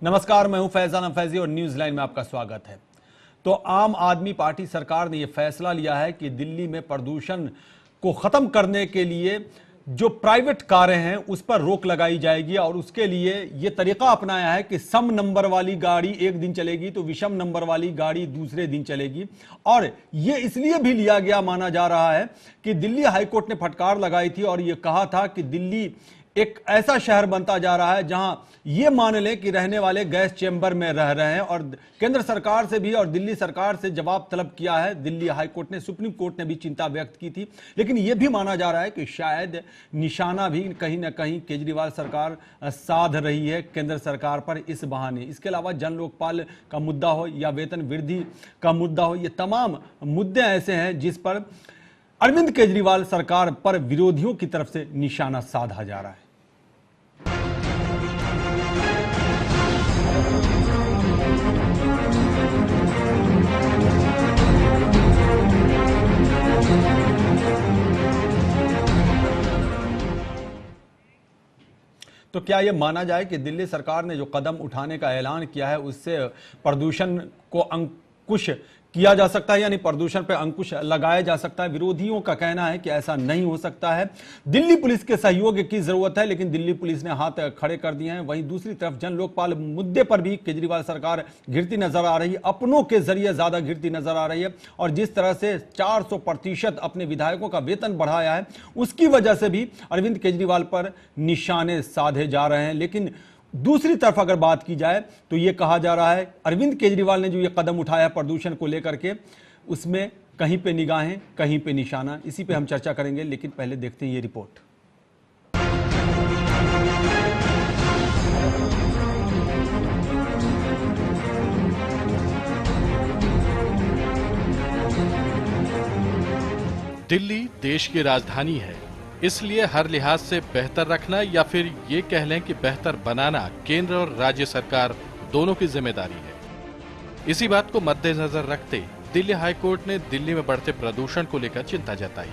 नमस्कार, मैं हूं फैजान फैजी और न्यूज लाइन में आपका स्वागत है। तो आम आदमी पार्टी सरकार ने यह फैसला लिया है कि दिल्ली में प्रदूषण को खत्म करने के लिए जो प्राइवेट कारें हैं उस पर रोक लगाई जाएगी और उसके लिए यह तरीका अपनाया है कि सम नंबर वाली गाड़ी एक दिन चलेगी तो विषम नंबर वाली गाड़ी दूसरे दिन चलेगी। और यह इसलिए भी लिया गया माना जा रहा है कि दिल्ली हाईकोर्ट ने फटकार लगाई थी और यह कहा था कि दिल्ली एक ऐसा शहर बनता जा रहा है जहां ये मान लें कि रहने वाले गैस चेंबर में रह रहे हैं। और केंद्र सरकार से भी और दिल्ली सरकार से जवाब तलब किया है दिल्ली हाईकोर्ट ने, सुप्रीम कोर्ट ने भी चिंता व्यक्त की थी। लेकिन यह भी माना जा रहा है कि शायद निशाना भी कहीं ना कहीं केजरीवाल सरकार साध रही है केंद्र सरकार पर इस बहाने। इसके अलावा जन लोकपाल का मुद्दा हो या वेतन वृद्धि का मुद्दा हो, ये तमाम मुद्दे ऐसे हैं जिस पर अरविंद केजरीवाल सरकार पर विरोधियों की तरफ से निशाना साधा जा रहा है। तो क्या यह माना जाए कि दिल्ली सरकार ने जो कदम उठाने का ऐलान किया है उससे प्रदूषण को अंकुश किया जा सकता है, यानी प्रदूषण पर अंकुश लगाया जा सकता है? विरोधियों का कहना है कि ऐसा नहीं हो सकता है, दिल्ली पुलिस के सहयोग की जरूरत है। लेकिन दिल्ली पुलिस ने हाथ खड़े कर दिए हैं। वहीं दूसरी तरफ जन लोकपाल मुद्दे पर भी केजरीवाल सरकार घिरती नजर आ रही है, अपनों के जरिए ज्यादा घिरती नजर आ रही है। और जिस तरह से 400% अपने विधायकों का वेतन बढ़ाया है उसकी वजह से भी अरविंद केजरीवाल पर निशाने साधे जा रहे हैं। लेकिन दूसरी तरफ अगर बात की जाए तो यह कहा जा रहा है अरविंद केजरीवाल ने जो यह कदम उठाया प्रदूषण को लेकर के, उसमें कहीं पे निगाहें कहीं पे निशाना। इसी पे हम चर्चा करेंगे, लेकिन पहले देखते हैं ये रिपोर्ट। दिल्ली देश की राजधानी है, इसलिए हर लिहाज से बेहतर रखना या फिर ये कह लें कि बेहतर बनाना केंद्र और राज्य सरकार दोनों की जिम्मेदारी है। इसी बात को मद्देनजर रखते दिल्ली हाईकोर्ट ने दिल्ली में बढ़ते प्रदूषण को लेकर चिंता जताई।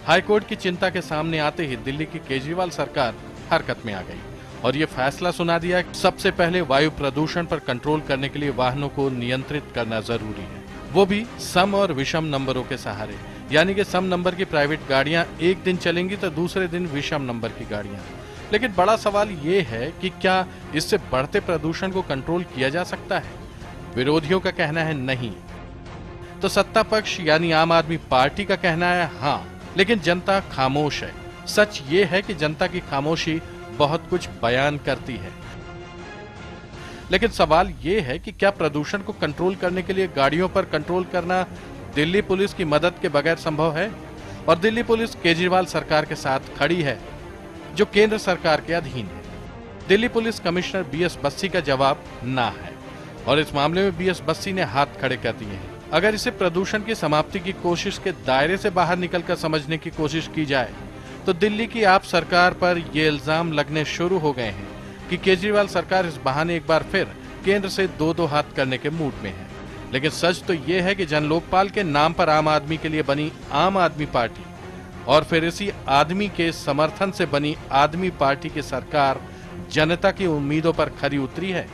हाईकोर्ट की चिंता के सामने आते ही दिल्ली की केजरीवाल सरकार हरकत में आ गई और ये फैसला सुना दिया कि सबसे पहले वायु प्रदूषण पर कंट्रोल करने के लिए वाहनों को नियंत्रित करना जरूरी है, वो भी सम और विषम नंबरों के सहारे। यानी कि सम नंबर की प्राइवेट गाड़ियां एक दिन चलेंगी तो दूसरे दिन विषम नंबर की गाड़ियां। लेकिन बड़ा सवाल ये है कि क्या इससे बढ़ते प्रदूषण को कंट्रोल किया जा सकता है? विरोधियों का कहना है नहीं, तो सत्ता पक्ष यानी आम आदमी पार्टी का कहना है हाँ, लेकिन जनता खामोश है। सच ये है कि जनता की खामोशी बहुत कुछ बयान करती है। लेकिन सवाल ये है कि क्या प्रदूषण को कंट्रोल करने के लिए गाड़ियों पर कंट्रोल करना दिल्ली पुलिस की मदद के बगैर संभव है? और दिल्ली पुलिस केजरीवाल सरकार के साथ खड़ी है जो केंद्र सरकार के अधीन है। Delhi police commissioner B S का जवाब ना है और इस मामले में बीएस बस्सी ने हाथ खड़े कर दिए हैं। अगर इसे प्रदूषण की समाप्ति की कोशिश के दायरे से बाहर निकलकर समझने की कोशिश की जाए तो दिल्ली की आप सरकार पर ये इल्जाम लगने शुरू हो गए हैं कि केजरीवाल सरकार इस बहाने एक बार फिर केंद्र से दो हाथ करने के मूड में है। लेकिन सच तो ये है कि जन लोकपाल के नाम पर आम आदमी के लिए बनी आम आदमी पार्टी और फिर इसी आदमी के समर्थन से बनी आदमी पार्टी की सरकार जनता की उम्मीदों पर खरी उतरी है।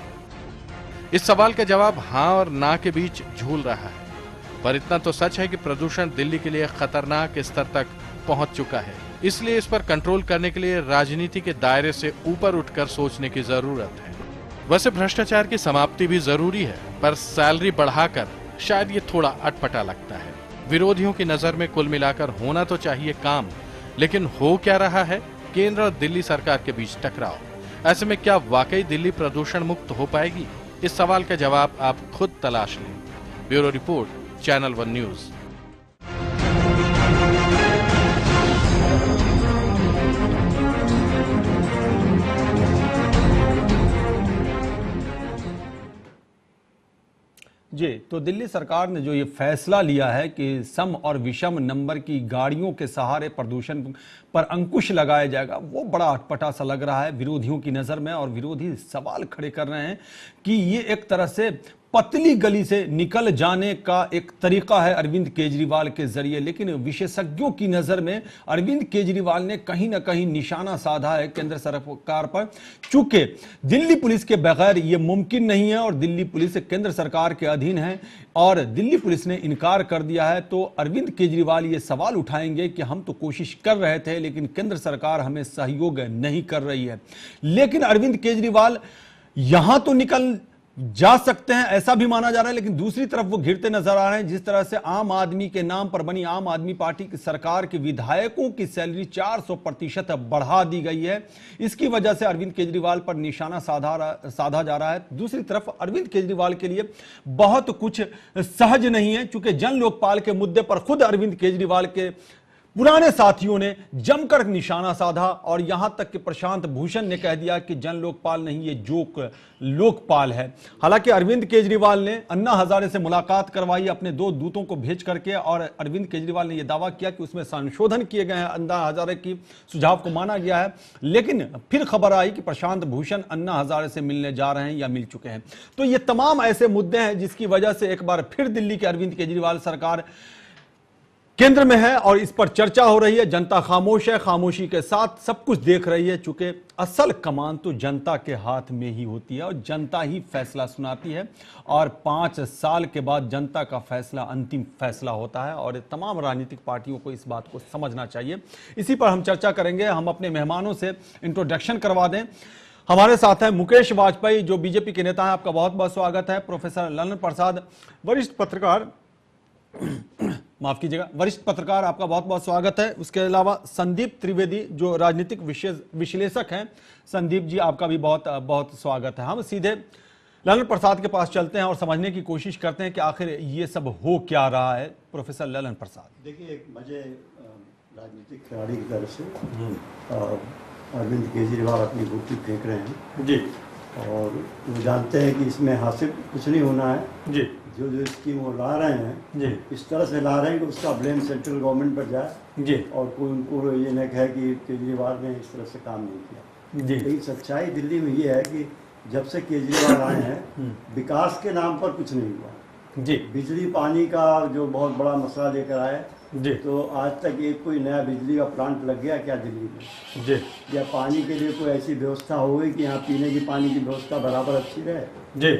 इस सवाल का जवाब हाँ और ना के बीच झूल रहा है। पर इतना तो सच है कि प्रदूषण दिल्ली के लिए खतरनाक स्तर तक पहुंच चुका है, इसलिए इस पर कंट्रोल करने के लिए राजनीति के दायरे से ऊपर उठकर सोचने की जरूरत है। वैसे भ्रष्टाचार की समाप्ति भी जरूरी है, पर सैलरी बढ़ाकर शायद ये थोड़ा अटपटा लगता है। विरोधियों की नजर में कुल मिलाकर होना तो चाहिए काम, लेकिन हो क्या रहा है? केंद्र और दिल्ली सरकार के बीच टकराव। ऐसे में क्या वाकई दिल्ली प्रदूषण मुक्त हो पाएगी? इस सवाल का जवाब आप खुद तलाश लें। Bureau report, channel 1 news. जी, तो दिल्ली सरकार ने जो ये फैसला लिया है कि सम और विषम नंबर की गाड़ियों के सहारे प्रदूषण पर अंकुश लगाया जाएगा, वो बड़ा अटपटा सा लग रहा है विरोधियों की नज़र में। और विरोधी सवाल खड़े कर रहे हैं कि ये एक तरह से पतली गली से निकल जाने का एक तरीका है अरविंद केजरीवाल के जरिए, लेकिन विशेषज्ञों की नजर में अरविंद केजरीवाल ने कहीं ना कहीं निशाना साधा है केंद्र सरकार पर। चूंकि दिल्ली पुलिस के बगैर यह मुमकिन नहीं है और दिल्ली पुलिस केंद्र सरकार के अधीन है और दिल्ली पुलिस ने इनकार कर दिया है, तो अरविंद केजरीवाल ये सवाल उठाएंगे कि हम तो कोशिश कर रहे थे लेकिन केंद्र सरकार हमें सहयोग नहीं कर रही है। लेकिन अरविंद केजरीवाल यहां तो निकल जा सकते हैं ऐसा भी माना जा रहा है, लेकिन दूसरी तरफ वो घिरते नजर आ रहे हैं। जिस तरह से आम आदमी के नाम पर बनी आम आदमी पार्टी की सरकार के विधायकों की सैलरी 400% बढ़ा दी गई है, इसकी वजह से अरविंद केजरीवाल पर निशाना साधा जा रहा है। दूसरी तरफ अरविंद केजरीवाल के लिए बहुत कुछ सहज नहीं है, चूंकि जन लोकपाल के मुद्दे पर खुद अरविंद केजरीवाल के पुराने साथियों ने जमकर निशाना साधा और यहां तक कि प्रशांत भूषण ने कह दिया कि जन लोकपाल नहीं, ये जोक लोकपाल है। हालांकि अरविंद केजरीवाल ने अन्ना हजारे से मुलाकात करवाई अपने 2 दूतों को भेज करके, और अरविंद केजरीवाल ने यह दावा किया कि उसमें संशोधन किए गए हैं, अन्ना हजारे की सुझाव को माना गया है। लेकिन फिर खबर आई कि प्रशांत भूषण अन्ना हजारे से मिलने जा रहे हैं या मिल चुके हैं। तो ये तमाम ऐसे मुद्दे हैं जिसकी वजह से एक बार फिर दिल्ली की अरविंद केजरीवाल सरकार केंद्र में है और इस पर चर्चा हो रही है। जनता खामोश है, खामोशी के साथ सब कुछ देख रही है, चूंकि असल कमान तो जनता के हाथ में ही होती है और जनता ही फैसला सुनाती है और 5 साल के बाद जनता का फैसला अंतिम फैसला होता है और तमाम राजनीतिक पार्टियों को इस बात को समझना चाहिए। इसी पर हम चर्चा करेंगे। हम अपने मेहमानों से इंट्रोडक्शन करवा दें। हमारे साथ हैं मुकेश वाजपेयी जो बीजेपी के नेता हैं, आपका बहुत बहुत स्वागत है। प्रोफेसर ललन प्रसाद वरिष्ठ पत्रकार माफ कीजिएगा, वरिष्ठ पत्रकार, आपका बहुत बहुत स्वागत है। उसके अलावा संदीप त्रिवेदी जो राजनीतिक विश्लेषक हैं, संदीप जी आपका भी बहुत बहुत स्वागत है। हम सीधे ललन प्रसाद के पास चलते हैं और समझने की कोशिश करते हैं कि आखिर ये सब हो क्या रहा है। प्रोफेसर ललन प्रसाद, देखिए, एक मजे राजनीतिक खिलाड़ी की तरफ से अरविंद केजरीवाल अपनी गुत्थी फेंक रहे हैं जी, और वो जानते हैं कि इसमें हासिल कुछ नहीं होना है जी, जो स्कीम वो ला रहे हैं जी, इस तरह से ला रहे हैं कि उसका ब्लेम सेंट्रल गवर्नमेंट पर जाए जी, और कोई उनको ये न कहे कि केजरीवाल ने इस तरह से काम नहीं किया जी, लेकिन सच्चाई दिल्ली में ये है कि जब से केजरीवाल आए हैं विकास के नाम पर कुछ नहीं हुआ जी, बिजली पानी का जो बहुत बड़ा मसला लेकर आए, जी, तो आज तक एक कोई नया बिजली का प्लांट लग गया क्या दिल्ली में? जी, या पानी के लिए कोई ऐसी व्यवस्था हो गई कि यहाँ पीने की पानी की व्यवस्था बराबर अच्छी रहे? जी,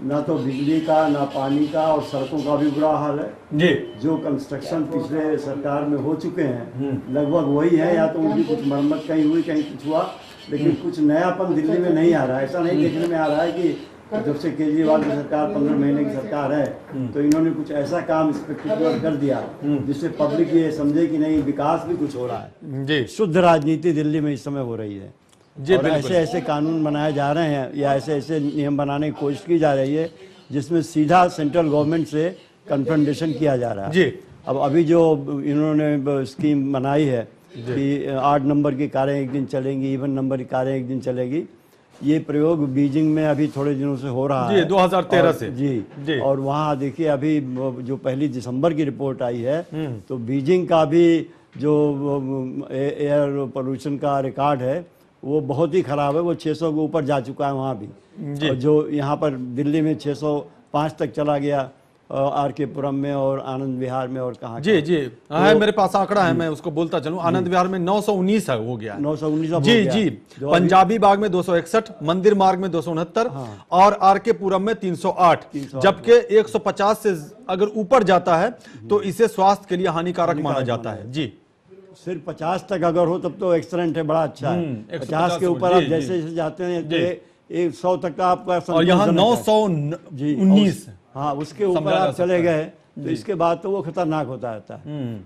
ना तो बिजली का, ना पानी का, और सड़कों का भी बुरा हाल है। जी, जो कंस्ट्रक्शन पिछले सरकार में हो चुके हैं लगभग वही है, या तो उनकी कुछ मरम्मत कहीं हुई, कहीं कुछ हुआ, लेकिन कुछ नयापन दिल्ली में नहीं आ रहा है। ऐसा नहीं देखने में आ रहा है कि जब से केजरीवाल की सरकार 15 महीने की सरकार है तो इन्होंने कुछ ऐसा काम स्पेक्टिकुलर कर दिया जिससे पब्लिक ये समझे कि नहीं, विकास भी कुछ हो रहा है। जी, शुद्ध राजनीति दिल्ली में इस समय हो रही है जी, और ऐसे ऐसे कानून बनाए जा रहे हैं या ऐसे ऐसे नियम बनाने की कोशिश की जा रही है जिसमें सीधा सेंट्रल गवर्नमेंट से कन्फ्रंटेशन किया जा रहा है। जी, अब अभी जो इन्होंने स्कीम बनाई है कि 8 नंबर की कारें एक दिन चलेंगी, इवन नंबर की कारें एक दिन चलेगी, ये प्रयोग बीजिंग में अभी थोड़े दिनों से हो रहा है 2013 से जी। और वहाँ देखिए अभी जो 1 दिसंबर की रिपोर्ट आई है तो बीजिंग का भी जो एयर पोल्यूशन का रिकॉर्ड है वो बहुत ही खराब है। वो 600 के ऊपर जा चुका है वहाँ भी, और जो यहाँ पर दिल्ली में 605 तक चला गया आर.के. पुरम में और आनंद विहार में और कहाँ। जी, जी, है मेरे पास आंकड़ा है, मैं उसको बोलता चलूं। आनंद विहार में 919 हो गया, 919 जी, जी, पंजाबी बाग में 261, मंदिर मार्ग में 269 और आर.के. पुरम में 308, जबकि 150 से अगर ऊपर जाता है तो इसे स्वास्थ्य के लिए हानिकारक माना जाता है। जी, सिर्फ 50 तक अगर हो तब तो एक्सलेंट है, बड़ा अच्छा है। 50 के ऊपर आप जैसे जैसे जाते हैं तो 100 तक का आपका, और यहाँ 919, हाँ, उसके ऊपर आप चले गए तो इसके बाद तो वो खतरनाक होता रहता है।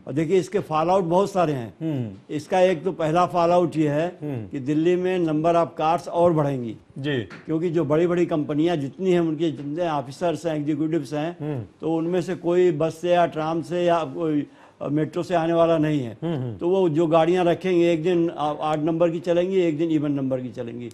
और देखिए इसके फॉल आउट बहुत सारे हैं। इसका एक तो पहला फॉल आउट ये है कि दिल्ली में नंबर ऑफ कार्स और बढ़ेंगी जी, क्योंकि जो बड़ी बड़ी कंपनियां जितनी हैं उनके जितने ऑफिसर्स हैं, एग्जीक्यूटिव्स हैं, तो उनमें से कोई बस से या ट्राम से या कोई मेट्रो से आने वाला नहीं है। तो वो जो गाड़ियां रखेंगे एक दिन 8 नंबर की चलेंगी, एक दिन इवन नंबर की चलेंगी।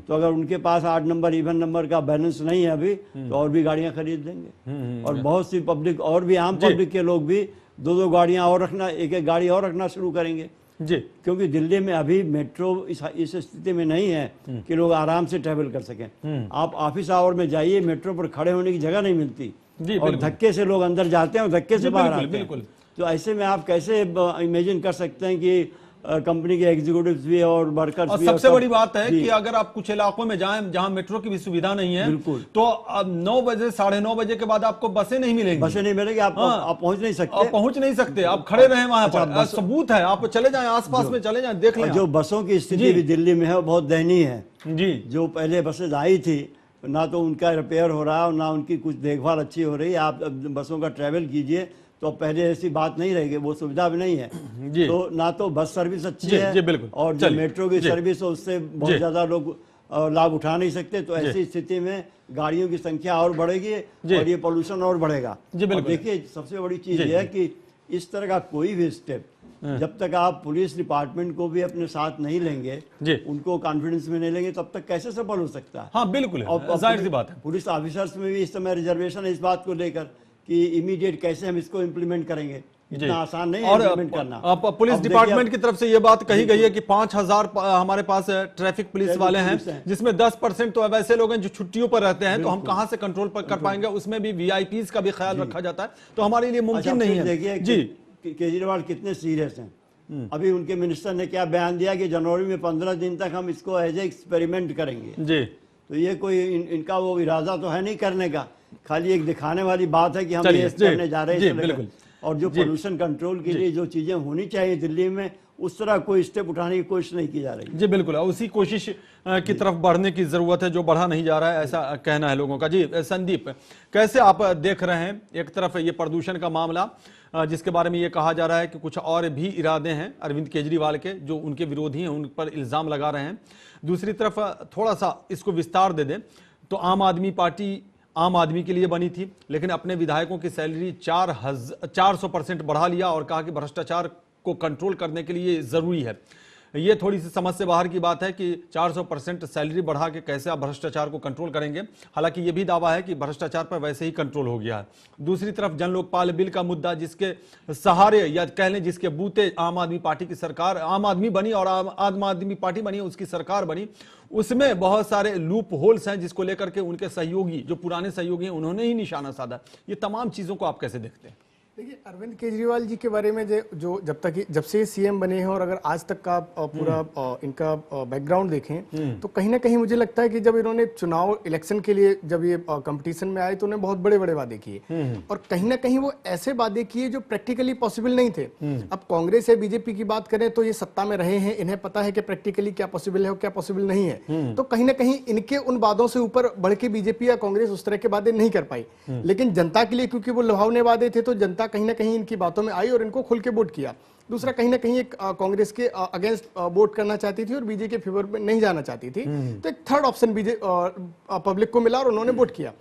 तो अगर उनके पास 8 नंबर इवन नंबर का बैलेंस नहीं है अभी तो और भी गाड़ियां खरीद देंगे। और बहुत सी पब्लिक और भी आम पब्लिक के लोग भी 2-2 गाड़ियां और रखना, एक एक गाड़ी और रखना शुरू करेंगे। जी। क्योंकि दिल्ली में अभी मेट्रो इस स्थिति में नहीं है कि लोग आराम से ट्रैवल कर सकें। आप ऑफिस आवर में जाइए, मेट्रो पर खड़े होने की जगह नहीं मिलती जी, और धक्के से लोग अंदर जाते हैं और धक्के से बाहर आते हैं। बिल्कुल। तो ऐसे में आप कैसे इमेजिन कर सकते हैं कि कंपनी के एग्जीक्यूटिव्स भी और वर्कर्स और भी। सबसे बड़ी बात है कि अगर आप कुछ इलाकों में जाएं जहां मेट्रो की भी सुविधा नहीं है, बिल्कुल, तो अब 9 बजे 9:30 बजे के बाद आपको बसें नहीं मिलेंगी। बसें नहीं मिलेगी, आप पहुंच नहीं सकते। आप पहुंच नहीं सकते, आप खड़े रहे वहां पर। सबूत है, आप चले जाएं, आसपास में चले जाएं, देख लें। जो बसों की स्थिति भी दिल्ली में है वो बहुत दयनीय है जी। जो पहले बसें आई थी, ना तो उनका रिपेयर हो रहा है और ना उनकी कुछ देखभाल अच्छी हो रही है। आप बसों का ट्रैवल कीजिए तो पहले ऐसी बात नहीं रहेगी, वो सुविधा भी नहीं है। जी। तो ना तो बस सर्विस अच्छी जी, है जी, बिल्कुल। और जो मेट्रो की सर्विस है उससे बहुत ज़्यादा लोग लाभ उठा नहीं सकते। तो ऐसी स्थिति में गाड़ियों की संख्या और बढ़ेगी और ये पोल्यूशन और बढ़ेगा। जी, बिल्कुल। देखिए, सबसे बड़ी चीज़ ये है कि इस तरह का कोई भी स्टेप जब तक आप पुलिस डिपार्टमेंट को भी अपने साथ नहीं लेंगे, उनको कॉन्फिडेंस में नहीं लेंगे, तब तक कैसे सफल हो सकता है? हाँ, बिल्कुल, जाहिर सी बात है। पुलिस ऑफिसर्स में भी इस समय रिजर्वेशन है इस बात को लेकर कि इमीडिएट कैसे हम इसको इम्प्लीमेंट करेंगे। इतना आसान नहीं है इम्प्लीमेंट करना। पुलिस डिपार्टमेंट की तरफ से ये बात कही गई है कि 5000 हमारे पास ट्रैफिक पुलिस वाले हैं, जिसमें 10% तो वैसे लोग हैं जो छुट्टियों पर रहते हैं, तो हम कहां से कंट्रोल पर कर पाएंगे? उसमें भी वीआईपीज का भी ख्याल रखा जाता है, तो हमारे लिए मुमकिन नहीं है। देखिए जी, केजरीवाल कितने सीरियस हैं। अभी उनके मिनिस्टर ने क्या बयान दिया कि जनवरी में 15 दिन तक हम इसको एज ए एक्सपेरिमेंट करेंगे जी। तो ये कोई इनका वो इरादा तो है नहीं करने का, खाली एक दिखाने वाली बात है कि हम ये करने जा रहे हैं। और जो पोल्यूशन कंट्रोल के लिए जो चीजें होनी चाहिए दिल्ली में, उस तरह कोई स्टेप उठाने की कोशिश नहीं की जा रही। जी बिल्कुल, उसी कोशिश की तरफ बढ़ने की जरूरत है जो बढ़ा नहीं जा रहा है, ऐसा कहना है लोगों का। जी संदीप, कैसे आप देख रहे हैं? एक तरफ ये प्रदूषण का मामला जिसके बारे में ये कहा जा रहा है कि कुछ और भी इरादे हैं अरविंद केजरीवाल के, जो उनके विरोधी हैं उन पर इल्जाम लगा रहे हैं। दूसरी तरफ थोड़ा सा इसको विस्तार दे दें तो आम आदमी पार्टी आम आदमी के लिए बनी थी, लेकिन अपने विधायकों की सैलरी 400% बढ़ा लिया और कहा कि भ्रष्टाचार को कंट्रोल करने के लिए जरूरी है। ये थोड़ी सी समझ से बाहर की बात है कि 400% सैलरी बढ़ा के कैसे आप भ्रष्टाचार को कंट्रोल करेंगे। हालांकि ये भी दावा है कि भ्रष्टाचार पर वैसे ही कंट्रोल हो गया है। दूसरी तरफ जन लोकपाल बिल का मुद्दा, जिसके सहारे या कह लें जिसके बूते आम आदमी पार्टी की सरकार, आम आदमी बनी और आम आदमी पार्टी बनी, उसकी सरकार बनी, उसमें बहुत सारे लूप होल्स हैं जिसको लेकर के उनके सहयोगी, जो पुराने सहयोगी हैं, उन्होंने ही निशाना साधा। ये तमाम चीजों को आप कैसे देखते हैं? देखिए, अरविंद केजरीवाल जी के बारे में जो जब से सीएम बने हैं और अगर आज तक का पूरा इनका बैकग्राउंड देखें तो कहीं ना कहीं मुझे लगता है कि जब इन्होंने चुनाव इलेक्शन के लिए जब ये कंपटीशन में आए तो उन्होंने बहुत बड़े बड़े वादे किए और कहीं ना कहीं वो ऐसे वादे किए जो प्रैक्टिकली पॉसिबल नहीं थे। अब कांग्रेस या बीजेपी की बात करें तो ये सत्ता में रहे हैं, इन्हें पता है कि प्रैक्टिकली क्या पॉसिबल है और क्या पॉसिबल नहीं है। तो कहीं ना कहीं इनके उन वादों से ऊपर बढ़ के बीजेपी या कांग्रेस उस तरह के वादे नहीं कर पाई, लेकिन जनता के लिए क्योंकि वो लुभावने वादे थे तो जनता कहीं ना कहीं इनकी बातों में आई और इनको खुल के वोट किया। दूसरा, कहीं ना कहीं एक कांग्रेस के अगेंस्ट वोट करना चाहती थी और बीजेपी के फेवर में नहीं जाना चाहती थी, तो एक थर्ड ऑप्शन पब्लिक को मिला और उन्होंने वोट किया।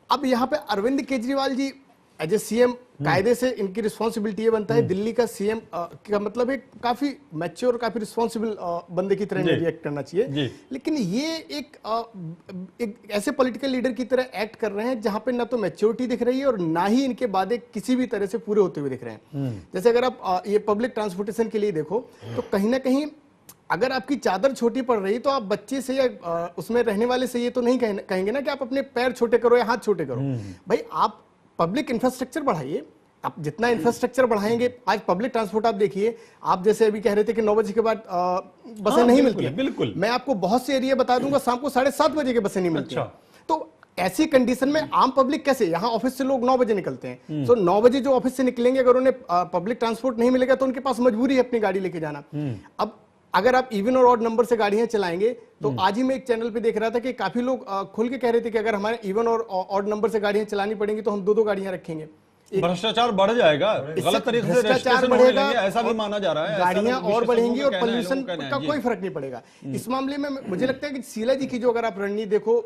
अब यहाँ पे Arvind Kejriwal ji as a CM, कायदे से इनकी रिस्पॉन्सिबिलिटी ये बनता है, दिल्ली का सीएम का मतलब एक काफी मैच्योर, काफी रिस्पॉन्सिबल बंदे की तरह रिएक्ट करना चाहिए। लेकिन ये एक ऐसे पॉलिटिकल लीडर की तरह एक्ट कर रहे हैं जहां पे ना तो मैच्योरिटी दिख रही है और ना ही इनके वादे किसी भी तरह से पूरे होते हुए दिख रहे हैं। जैसे अगर आप ये पब्लिक ट्रांसपोर्टेशन के लिए देखो तो कहीं ना कहीं अगर आपकी चादर छोटी पड़ रही तो आप बच्चे से या उसमें रहने वाले से ये तो नहीं कहेंगे ना कि आप अपने पैर छोटे करो या हाथ छोटे करो। भाई, आप पब्लिक इंफ्रास्ट्रक्चर बढ़ाइए, आप जितना इंफ्रास्ट्रक्चर बढ़ाएंगे, आज पब्लिक ट्रांसपोर्ट आप देखिए, आप जैसे अभी कह रहे थे कि 9 बजे के बाद बसें नहीं मिलती। बिल्कुल, मैं आपको बहुत से एरिया बता दूंगा शाम को 7:30 बजे के बसें नहीं मिलती। तो ऐसी कंडीशन में आम पब्लिक कैसे, यहाँ ऑफिस से लोग 9 बजे निकलते हैं, तो 9 बजे जो ऑफिस से निकलेंगे अगर उन्हें पब्लिक ट्रांसपोर्ट नहीं मिलेगा तो उनके पास मजबूरी है अपनी गाड़ी लेके जाना। अब अगर आप इवन और ऑड नंबर से गाड़ियां चलाएंगे तो आज ही मैं एक चैनल पे देख रहा था कि काफी लोग खुल के कह रहे थे कि अगर हमारे इवन और ऑड नंबर से गाड़ियां चलानी पड़ेंगी तो हम 2-2 गाड़ियां रखेंगे। भ्रष्टाचार बढ़ जाएगा, गलत तरीके से भ्रष्टाचार बढ़ेगा, ऐसा भी माना जा रहा है, गाड़ियां और बढ़ेंगी और पोल्यूशन का कोई फर्क नहीं पड़ेगा। इस मामले में मुझे लगता है कि शीला जी की जो अगर आप रणनीति देखो,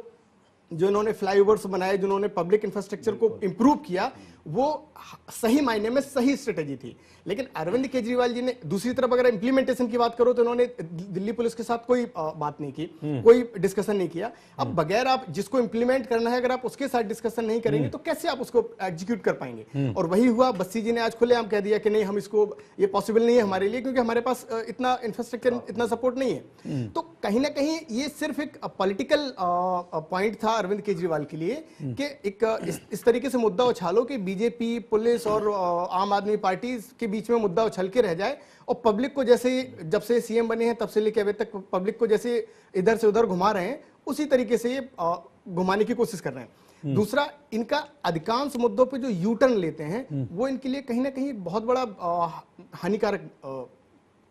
जो इन्होंने फ्लाईओवर्स बनाए, जिन्होंने पब्लिक इंफ्रास्ट्रक्चर को इंप्रूव किया, वो सही मायने में सही स्ट्रेटेजी थी। लेकिन अरविंद केजरीवाल जी ने दूसरी तरफ अगर इंप्लीमेंटेशन की बात करो तो इन्होंने दिल्ली पुलिस के साथ कोई बात नहीं की, कोई डिस्कशन नहीं किया। अब बगैर आप जिसको इंप्लीमेंट करना है अगर आप उसके साथ डिस्कशन नहीं करेंगे तो कैसे आप उसको एग्जीक्यूट कर पाएंगे? और वही हुआ, बस्सी जी ने आज खुलेआम कह दिया कि नहीं हम इसको, ये पॉसिबल नहीं है हमारे लिए क्योंकि हमारे पास इतना इंफ्रास्ट्रक्चर, इतना सपोर्ट नहीं है। तो कहीं ना कहीं ये सिर्फ एक पॉलिटिकल पॉइंट था अरविंद केजरीवाल के लिए कि एक इस तरीके से मुद्दा उछालो कि बीजेपी, पुलिस और आम आदमी पार्टी के बीच में मुद्दा उछल के रह जाए और पब्लिक को जैसे जब से सीएम बने हैं तब से लेकर अभी तक पब्लिक को जैसे इधर से उधर घुमा रहे हैं उसी तरीके से ये घुमाने की कोशिश कर रहे हैं। दूसरा, इनका अधिकांश मुद्दों पे जो यू टर्न लेते हैं वो इनके लिए कहीं ना कहीं बहुत बड़ा हानिकारक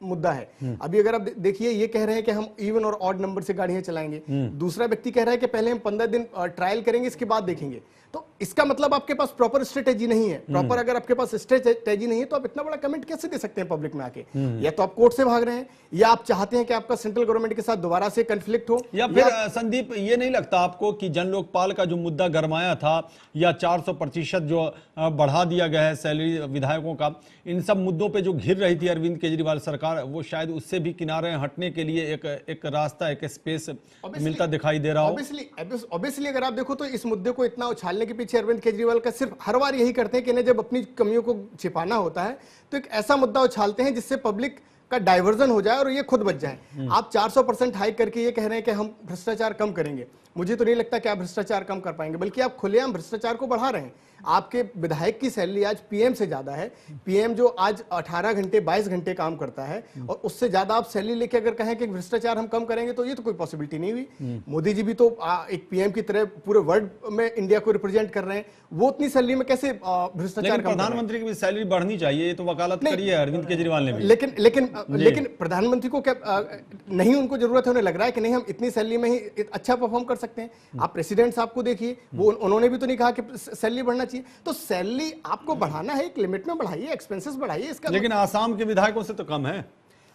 मुद्दा है। अभी अगर आप देखिए, ये कह रहे हैं कि हम इवन और ऑड नंबर से गाड़ियां चलाएंगे, दूसरा व्यक्ति कह रहा है कि पहले हम 15 दिन ट्रायल करेंगे, इसके बाद देखेंगे। तो इसका मतलब आपके पास प्रॉपर स्ट्रेटेजी नहीं है। प्रॉपर अगर आपके पास स्ट्रेटेजी नहीं है तो आप इतना बड़ा कमेंट कैसे दे सकते हैं पब्लिक में आके? या तो आप कोर्ट से भाग रहे हैं या आप चाहते हैं कि आपका सेंट्रल गवर्नमेंट के साथ दोबारा से कंफ्लिक्ट हो, या फिर संदीप ये नहीं लगता आपको कि जन लोकपाल का जो मुद्दा गरमाया था या 400% जो बढ़ा दिया गया है सैलरी विधायकों का, इन सब मुद्दों पे जो घिर रही थी अरविंद केजरीवाल सरकार, वो शायद उससे भी किनारे हटने के लिए एक रास्ता, एक स्पेस मिलता दिखाई दे रहा हो? ऑब्वियसली अगर आप देखो तो इस मुद्दे को इतना उछालने के पीछे अरविंद केजरीवाल का सिर्फ हर बार यही करते हैं कि इन्हें जब अपनी कमियों को छिपाना होता है तो एक ऐसा मुद्दा उछालते हैं जिससे पब्लिक का डाइवर्जन हो जाए और ये खुद बच जाए। आप 400% हाइक करके ये कह रहे हैं कि हम भ्रष्टाचार कम करेंगे, मुझे तो नहीं लगता कि आप भ्रष्टाचार कम कर पाएंगे, बल्कि आप खुलेआम भ्रष्टाचार को बढ़ा रहे हैं। आपके विधायक की सैलरी आज पीएम से ज्यादा है। पीएम जो आज 18 घंटे 22 घंटे काम करता है और उससे ज्यादा आप सैलरी लेके अगर कहें कि भ्रष्टाचार हम कम करेंगे तो ये तो कोई पॉसिबिलिटी नहीं हुई। मोदी जी भी तो एक पीएम की तरह पूरे वर्ल्ड में इंडिया को रिप्रेजेंट कर रहे हैं, वो उतनी सैलरी में कैसे भ्रष्टाचार? प्रधानमंत्री की भी सैलरी बढ़नी चाहिए, ये तो वकालत करी है अरविंद केजरीवाल ने भी। लेकिन प्रधानमंत्री को क्या नहीं उनको जरूरत है? उन्हें लग रहा है कि नहीं हम इतनी सैलरी में ही अच्छा परफॉर्म कर सकते हैं। आप प्रेसिडेंट साहब को देखिए, वो उन्होंने भी तो नहीं कहा कि सैलरी बढ़ना चाहिए। तो सैलरी आपको बढ़ाना है, एक लिमिट में बढ़ाइए, एक्सपेंसेस बढ़ाइए। इसका लेकिन आसाम के विधायकों से तो कम है।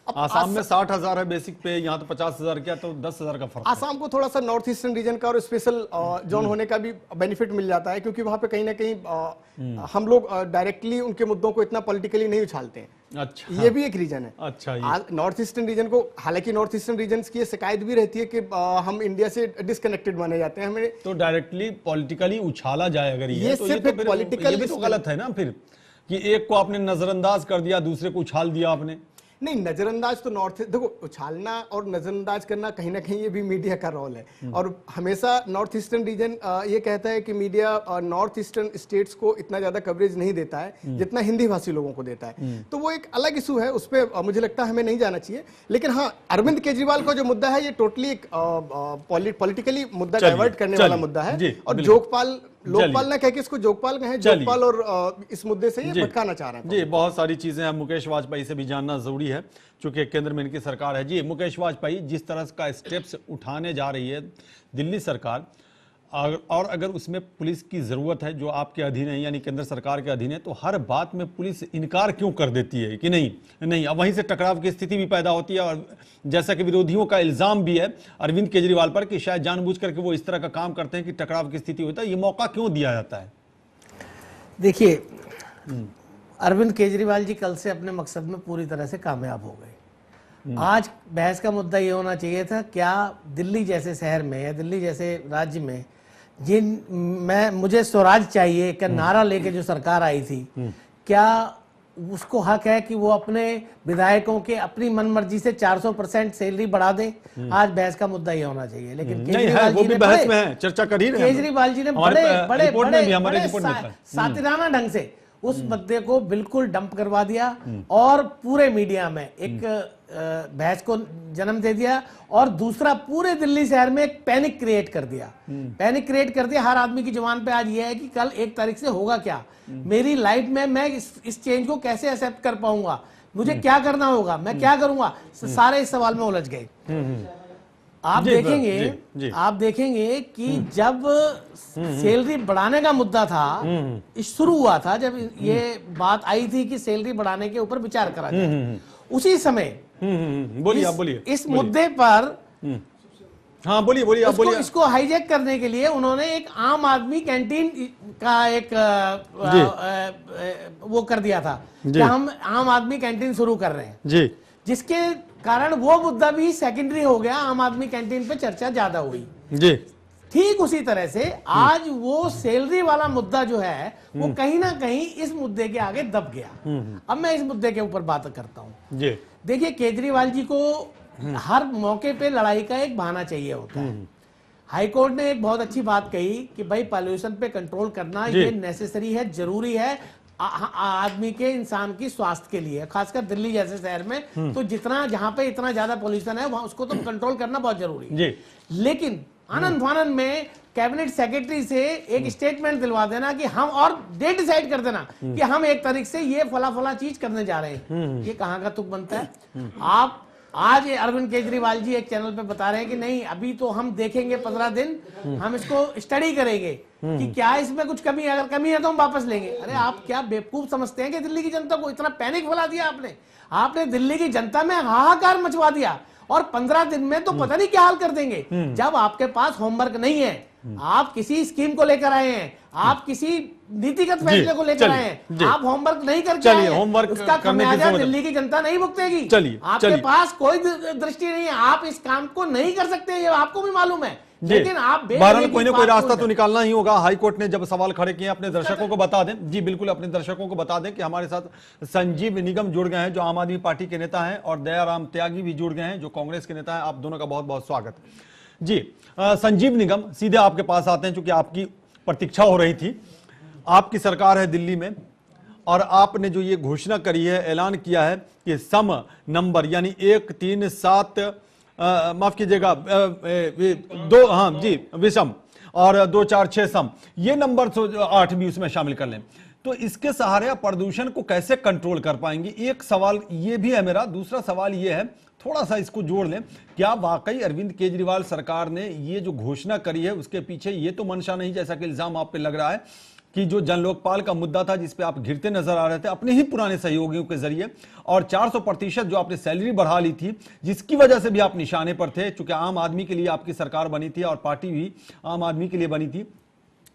आसाम में 60,000 है बेसिक पे, यहाँ तो 50,000 क्या, तो 10,000 का फर्क। आसाम को थोड़ा सा नॉर्थ ईस्टर्न रीजन का और स्पेशल जोन होने का भी बेनिफिट मिल जाता है क्योंकि वहां पे कहीं ना कहीं हम लोग डायरेक्टली उनके मुद्दों को इतना पॉलिटिकली नहीं उछालते हैं। अच्छा, ये भी एक रीजन है। अच्छा, नॉर्थ ईस्टर्न रीजन को, हालांकि नॉर्थ ईस्टर्न रीजन की ये शिकायत भी रहती है कि हम इंडिया से डिस्कनेक्टेड माने जाते हैं। हमें तो डायरेक्टली पॉलिटिकली उछाला जाए अगर ये तो सिर्फ पॉलिटिकल, ये भी तो गलत है ना फिर, कि एक को आपने नजरअंदाज कर दिया, दूसरे को उछाल दिया आपने। नहीं, नजरअंदाज तो देखो, उछालना और नजरअंदाज करना कहीं ना कहीं ये भी मीडिया का रोल है। और हमेशा नॉर्थ ईस्टर्न रीजन ये कहता है कि मीडिया नॉर्थ ईस्टर्न स्टेट्स को इतना ज्यादा कवरेज नहीं देता है जितना हिंदी भाषी लोगों को देता है। तो वो एक अलग इशू है, उस पर मुझे लगता है हमें नहीं जाना चाहिए। लेकिन हाँ, अरविंद केजरीवाल का जो मुद्दा है ये टोटली एक पॉलिटिकली मुद्दा डाइवर्ट करने वाला मुद्दा है। और लोकपाल ना कह के इसको जोगपाल कहें, जोगपाल और इस मुद्दे से ये भटकाना चाह रहे हैं। जी, बहुत सारी चीजें हैं, मुकेश वाजपेयी से भी जानना जरूरी है क्योंकि केंद्र में इनकी सरकार है। जी मुकेश वाजपेयी, जिस तरह का स्टेप्स उठाने जा रही है दिल्ली सरकार, और अगर उसमें पुलिस की जरूरत है जो आपके अधीन है यानी केंद्र सरकार के अधीन है, तो हर बात में पुलिस इनकार क्यों कर देती है कि नहीं, अब वहीं से टकराव की स्थिति भी पैदा होती है। और जैसा कि विरोधियों का इल्जाम भी है अरविंद केजरीवाल पर कि शायद जानबूझ करके वो इस तरह का काम करते हैं कि टकराव की स्थिति होता है, ये मौका क्यों दिया जाता है? देखिए, अरविंद केजरीवाल जी कल से अपने मकसद में पूरी तरह से कामयाब हो गए। आज बहस का मुद्दा ये होना चाहिए था, क्या दिल्ली जैसे शहर में या दिल्ली जैसे राज्य में मुझे स्वराज चाहिए का नारा लेके जो सरकार आई थी, क्या उसको हक है कि वो अपने विधायकों के अपनी मनमर्जी से 400% सैलरी बढ़ा दे? आज बहस का मुद्दा ये होना चाहिए। लेकिन केजरीवाल जी ने बहस में है, चर्चा कर ही रहे हैं। केजरीवाल जी ने बड़े सातिराना ढंग से उस मुद्दे को बिल्कुल डंप करवा दिया और पूरे मीडिया में एक बहस को जन्म दे दिया। और दूसरा, पूरे दिल्ली शहर में एक पैनिक क्रिएट कर दिया। हर आदमी की जुबान पे आज ये है कि कल 1 तारीख से होगा क्या, मेरी लाइफ में मैं इस चेंज को कैसे एक्सेप्ट कर पाऊंगा, मुझे क्या करना होगा, मैं क्या करूंगा, सारे इस सवाल में उलझ गए। आप देखेंगे कि जब सैलरी बढ़ाने का मुद्दा था, शुरू हुआ था, जब ये बात आई थी कि सैलरी बढ़ाने के ऊपर विचार करा जाए, उसी समय बोलिए। इस मुद्दे पर हाँ बोलिए बोलिए, आप बोलिए। इसको हाईजैक करने के लिए उन्होंने एक आम आदमी कैंटीन का एक वो कर दिया था कि हम आम आदमी कैंटीन शुरू कर रहे हैं जी, जिसके कारण वो मुद्दा भी सेकेंडरी हो गया, आम आदमी कैंटीन पे चर्चा ज्यादा हुई जी। ठीक उसी तरह से आज वो सैलरी वाला मुद्दा जो है वो कहीं ना कहीं इस मुद्दे के आगे दब गया। अब मैं इस मुद्दे के ऊपर बात करता हूं जी। देखिए, केजरीवाल जी को हर मौके पे लड़ाई का एक बहाना चाहिए होता है। हाईकोर्ट ने एक बहुत अच्छी बात कही कि भाई पॉल्यूशन पे कंट्रोल करना ये नेसेसरी है, जरूरी है आदमी के, इंसान की स्वास्थ्य के लिए, खासकर दिल्ली जैसे शहर में तो जितना जहां पे इतना ज्यादा पॉल्यूशन है वहां उसको तो कंट्रोल करना बहुत जरूरी है। लेकिन आनंद फानंद में कैबिनेट सेक्रेटरी से एक स्टेटमेंट दिलवा देना कि हम, और डेट डिसाइड कर देना कि हम 1 तारीख से ये फला चीज करने जा रहे हैं, ये कहां का तुक बनता है? आप आज अरविंद केजरीवाल जी एक चैनल पे बता रहे हैं कि नहीं अभी तो हम देखेंगे 15 दिन, हम इसको स्टडी करेंगे कि क्या इसमें कुछ कमी, अगर कमी है तो हम वापस लेंगे। अरे आप क्या बेवकूफ समझते हैं कि दिल्ली की जनता को? इतना पैनिक फैला दिया आपने दिल्ली की जनता में हाहाकार मचवा दिया, और 15 दिन में तो पता नहीं क्या हाल कर देंगे। जब आपके पास होमवर्क नहीं है, आप किसी स्कीम को लेकर आए हैं, आप किसी नीतिगत फैसले को लेकर आए हैं, आप होमवर्क नहीं करके आए हैं, होमवर्क उसका खामियाजा दिल्ली की जनता नहीं भुगतेगी। आपके पास कोई दृष्टि नहीं है, आप इस काम को नहीं कर सकते, ये आपको भी मालूम है। लेकिन आप बहरहाल कोई ना कोई रास्ता तो निकालना ही होगा। हाईकोर्ट ने जब सवाल खड़े किए, अपने दर्शकों को बता दें जी, बिल्कुल अपने दर्शकों को बता दें कि हमारे साथ संजीव निगम जुड़ गए हैं जो आम आदमी पार्टी के नेता हैं, और दयाराम त्यागी भी जुड़ गए हैं जो कांग्रेस के नेता हैं। आप दोनों का बहुत बहुत स्वागत जी। संजीव निगम, सीधे आपके पास आते हैं, चूंकि आपकी प्रतीक्षा हो रही थी। आपकी सरकार है दिल्ली में, और आपने जो ये घोषणा करी है, ऐलान किया है कि सम नंबर यानी 1, 3, 7 माफ कीजिएगा 2, हाँ जी, विषम, और 2, 4, 6 सम, ये नंबर 8 भी उसमें शामिल कर लें, तो इसके सहारे आप प्रदूषण को कैसे कंट्रोल कर पाएंगे? एक सवाल ये भी है मेरा। दूसरा सवाल ये है, थोड़ा सा इसको जोड़ लें, क्या वाकई अरविंद केजरीवाल सरकार ने ये जो घोषणा करी है उसके पीछे ये तो मंशा नहीं, जैसा कि इल्जाम आप पे लग रहा है कि जो जन लोकपाल का मुद्दा था जिस पे आप घिरते नजर आ रहे थे अपने ही पुराने सहयोगियों के जरिए, और 400% जो आपने सैलरी बढ़ा ली थी, जिसकी वजह से भी आप निशाने पर थे, चूंकि आम आदमी के लिए आपकी सरकार बनी थी और पार्टी भी आम आदमी के लिए बनी थी,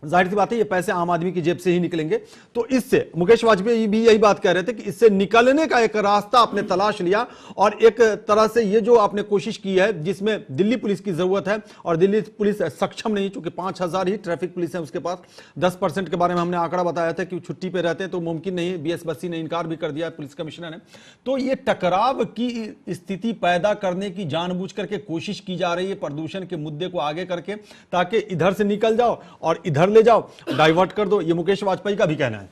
जाहिर सी बात है ये पैसे आम आदमी की जेब से ही निकलेंगे। तो इससे मुकेश वाजपेयी भी यही बात कह रहे थे कि इससे निकलने का एक रास्ता आपने तलाश लिया, और एक तरह से ये जो आपने कोशिश की है जिसमें दिल्ली पुलिस की जरूरत है, और दिल्ली पुलिस सक्षम नहीं, चूंकि 5000 ही ट्रैफिक पुलिस है उसके पास। 10% के बारे में हमने आंकड़ा बताया था कि छुट्टी पे रहते हैं तो मुमकिन नहीं, BS बस्सी ने इनकार भी कर दिया पुलिस कमिश्नर ने। तो ये टकराव की स्थिति पैदा करने की जानबूझ करके कोशिश की जा रही है प्रदूषण के मुद्दे को आगे करके, ताकि इधर से निकल जाओ और इधर ले जाओ, डाइवर्ट कर दो। ये मुकेश वाजपेयी का भी कहना है।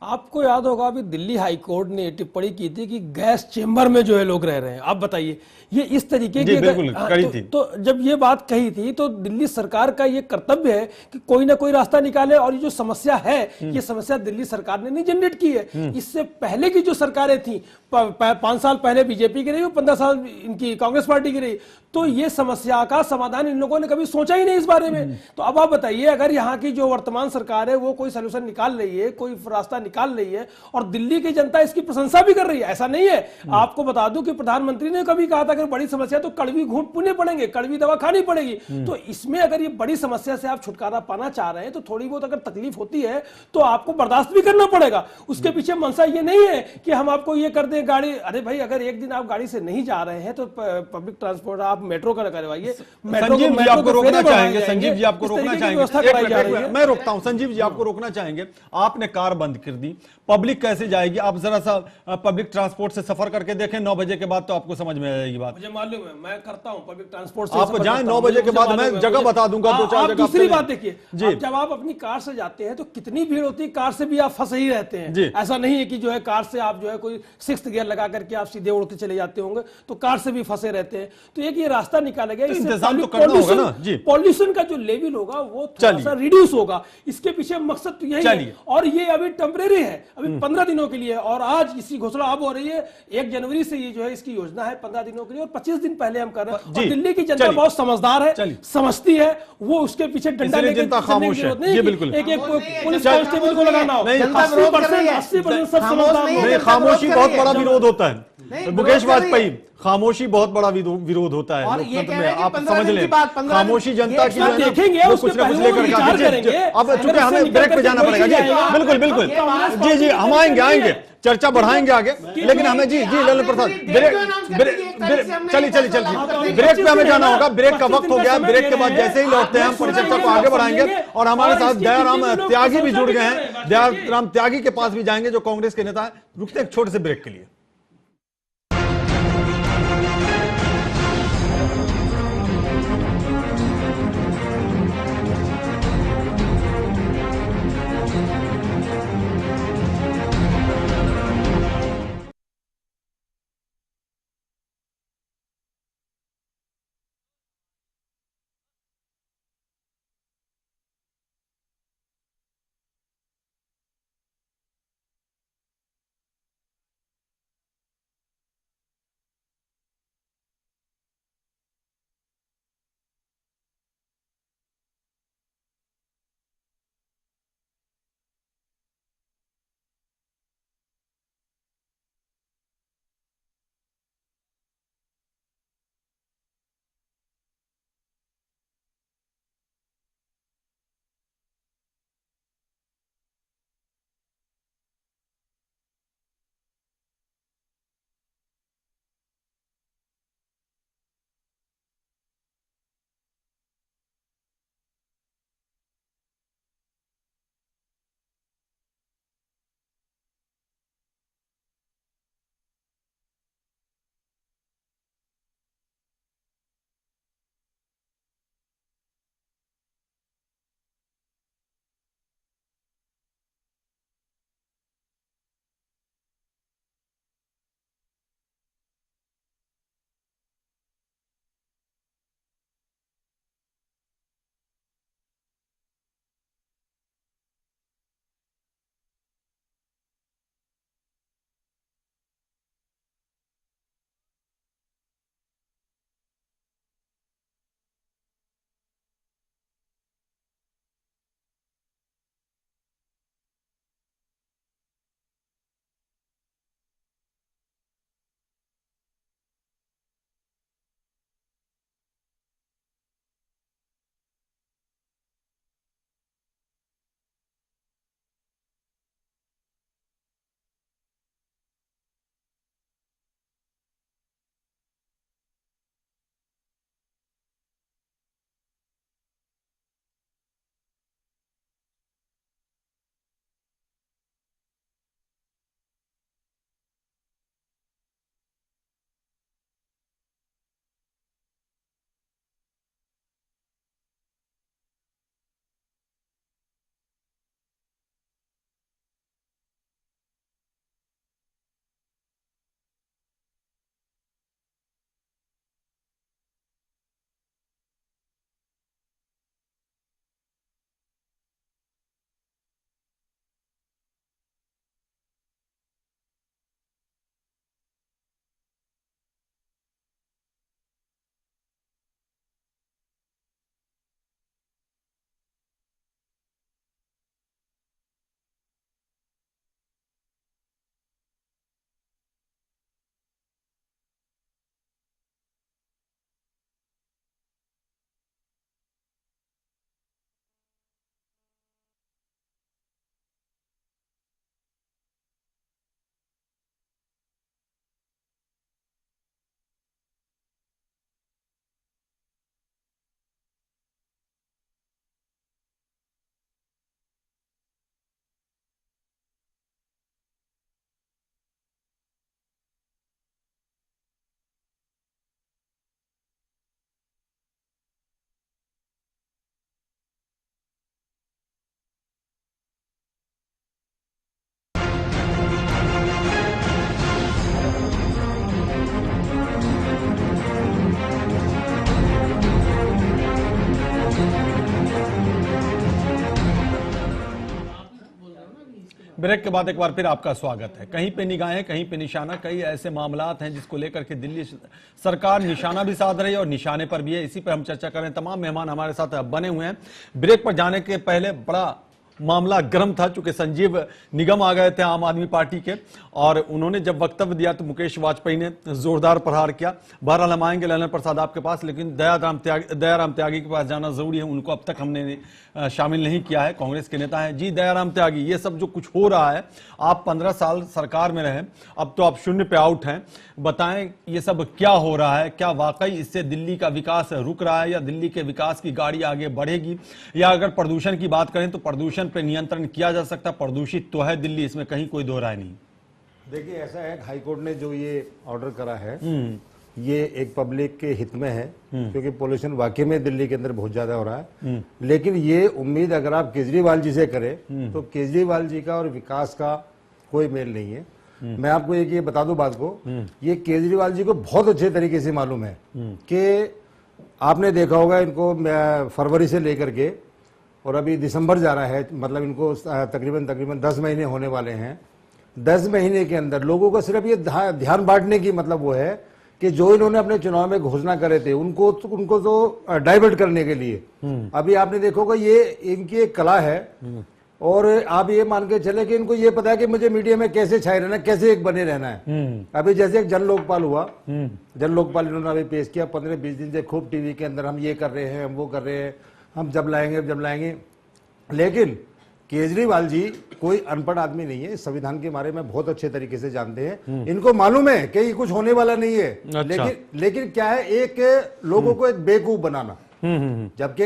आपको याद होगा अभी दिल्ली हाई कोर्ट ने टिप्पणी की थी कि गैस चेंबर में जो है लोग रह रहे हैं। आप बताइए, ये इस तरीके की कही थी। तो जब ये बात कही थी तो दिल्ली सरकार का ये कर्तव्य है कि कोई ना कोई रास्ता निकाले, और ये जो समस्या है ये समस्या दिल्ली सरकार ने नहीं जनरेट की है। इससे पहले की जो सरकारें थी, 5 साल पहले बीजेपी की रही, 15 साल इनकी कांग्रेस पार्टी की रही, तो ये समस्या का समाधान इन लोगों ने कभी सोचा ही नहीं इस बारे में। तो अब आप बताइए, अगर यहाँ की जो वर्तमान सरकार है वो कोई सोल्यूशन निकाल रही है, कोई रास्ता निकाल रही है, और दिल्ली की जनता इसकी प्रशंसा भी कर रही है, ऐसा नहीं है। आपको बता दूं कि प्रधानमंत्री ने कभी कहा था अगर बड़ी समस्या तो कड़वी घूंट पुणे पड़ेंगे, कड़वी दवा खानी पड़ेगी। तो इसमें अगर ये बड़ी समस्या से आप छुटकारा पाना चाह रहे हैं तो थोड़ी बहुत अगर तकलीफ होती है तो आपको बर्दाश्त भी करना पड़ेगा। उसके पीछे मंशा ये नहीं है कि हम आपको ये कर दें गाड़ी। अरे भाई, अगर एक दिन आप गाड़ी से नहीं जा रहे हैं तो पब्लिक ट्रांसपोर्ट आप मेट्रो का करवाइए। संजीव जी आपको रोकना चाहेंगे, संजीव जी आपको रोकना चाहेंगे, मैं रोकता हूं। संजीव जी आपको रोकना चाहेंगे, आपने कार बंद कर दी, पब्लिक कैसे जाएगी? आप जरा सा पब्लिक ट्रांसपोर्ट से सफर करके देखें 9 बजे के बाद, तो आपको समझ में आएगी बात। मुझे मालूम है, मैं करता हूं पब्लिक ट्रांसपोर्ट से। आप जाएं 9 बजे के बाद, मैं जगह बता दूंगा 2-4 जगह। दूसरी बात देखिए, जब आप अपनी कार से जाते हैं तो कितनी भीड़ होती है, कार से भी आप फंसे ही रहते हैं। ऐसा नहीं है कि जो है कार से आप जो है कोई 6th गियर लगा करके आप सीधे उड़ के चले जाते होंगे, तो कार से भी फंसे रहते हैं। तो एक ये रास्ता निकाला गया, इंतजाम तो करना होगा ना जी। पॉल्यूशन का जो लेवल होगा वो थोड़ा सा रिड्यूस होगा, इसके पीछे मकसद तो यही है। और ये अभी टेम्परेरी है, अभी 15 दिनों के लिए, और आज इसकी घोषणा अब हो रही है 1 जनवरी से। ये जो है इसकी योजना है 15 दिनों के लिए, और 25 दिन पहले हम कर रहे हैं। और दिल्ली की जनता बहुत समझदार है, समझती है, वो उसके पीछे डंडा लेकर जनता खामोश है। ये बिल्कुल एक पुलिस कांस्टेबल को लगाना हो, 80% सब समझदार। खामोशी बहुत बड़ा विरोध होता है। नहीं, मुकेश विरोध कर रही वाजपेयी, है। खामोशी बहुत बड़ा विरोध होता है और ये लोकतंत्र कह में, रहे हैं कि आप 15 समझ दिन लें। की बात, 15 खामोशी जनता की जो है ना, देखेंगे, वो उसके कुछ ना कुछ पहलुओं लेकर को के विचार आती है। करेंगे। अब चूंकि कांग्रेस से हमें निकल ब्रेक पे करके जाना कोई पड़ेगा जी, जाएगा। बिल्कुल बिल्कुल ये बात जी जी, हम आएंगे आएंगे, चर्चा बढ़ाएंगे आगे, लेकिन हमें जी जी ललन प्रसाद चलिए चलिए चलिए, ब्रेक पे हमें जाना होगा, ब्रेक का वक्त हो गया है। ब्रेक के बाद जैसे ही लौटते हैं हम परिचर्चा को आगे बढ़ाएंगे और हमारे साथ दयाराम त्यागी भी जुड़ गए हैं। दयाराम त्यागी के पास भी जाएंगे जो कांग्रेस के नेता है। रुकते हैं एक छोटे से ब्रेक के लिए। ब्रेक के बाद एक बार फिर आपका स्वागत है। कहीं पे निगाहें, कहीं पे निशाना, कई ऐसे मामलात हैं जिसको लेकर के दिल्ली सरकार निशाना भी साध रही है और निशाने पर भी है। इसी पर हम चर्चा करें। तमाम मेहमान हमारे साथ बने हुए हैं। ब्रेक पर जाने के पहले बड़ा मामला गर्म था, चूंकि संजीव निगम आ गए थे आम आदमी पार्टी के, और उन्होंने जब वक्तव्य दिया तो मुकेश वाजपेयी ने जोरदार प्रहार किया। बहरहाल हम आएंगे ललन प्रसाद आपके पास, लेकिन दयाराम त्यागी के पास जाना जरूरी है। उनको अब तक हमने शामिल नहीं किया है, कांग्रेस के नेता हैं। जी दयाराम त्यागी, ये सब जो कुछ हो रहा है, आप 15 साल सरकार में रहे, अब तो आप शून्य पे आउट हैं, बताएं ये सब क्या हो रहा है? क्या वाकई इससे दिल्ली का विकास रुक रहा है, या दिल्ली के विकास की गाड़ी आगे बढ़ेगी? या अगर प्रदूषण की बात करें तो प्रदूषण पे नियंत्रण किया जा सकता? प्रदूषित तो है दिल्ली, इसमें कहीं कोई दो राय नहीं। देखिए ऐसा है, हाईकोर्ट ने जो ये ऑर्डर करा है ये एक पब्लिक के हित में है, क्योंकि पोल्यूशन वाकई में दिल्ली के अंदर बहुत ज्यादा हो रहा है। लेकिन ये उम्मीद अगर आप केजरीवाल जी से करें तो केजरीवाल जी का और विकास का कोई मेल नहीं है। मैं आपको एक ये बता दूं बात को, ये केजरीवाल जी को बहुत अच्छे तरीके से मालूम है कि आपने देखा होगा इनको फरवरी से लेकर के और अभी दिसंबर जा रहा है, मतलब इनको तकरीबन 10 महीने होने वाले हैं। 10 महीने के अंदर लोगों का सिर्फ ये ध्यान बांटने की मतलब वो है कि जो इन्होंने अपने चुनाव में घोषणा करे थे उनको तो डाइवर्ट करने के लिए अभी आपने देखोगा ये इनकी एक कला है। और आप ये मान के चले कि इनको ये पता है कि मुझे मीडिया में कैसे छाए रहना है, कैसे एक बने रहना है। अभी जैसे एक जन लोकपाल हुआ, जन लोकपाल इन्होंने अभी पेश किया, 15-20 दिन से खूब टीवी के अंदर हम ये कर रहे हैं, हम वो कर रहे हैं, हम जब लाएंगे। लेकिन केजरीवाल जी कोई अनपढ़ आदमी नहीं है, संविधान के बारे में बहुत अच्छे तरीके से जानते हैं। इनको मालूम है कि ये कुछ होने वाला नहीं है। अच्छा। लेकिन क्या है, एक लोगों को एक बेवकूफ बनाना। जबकि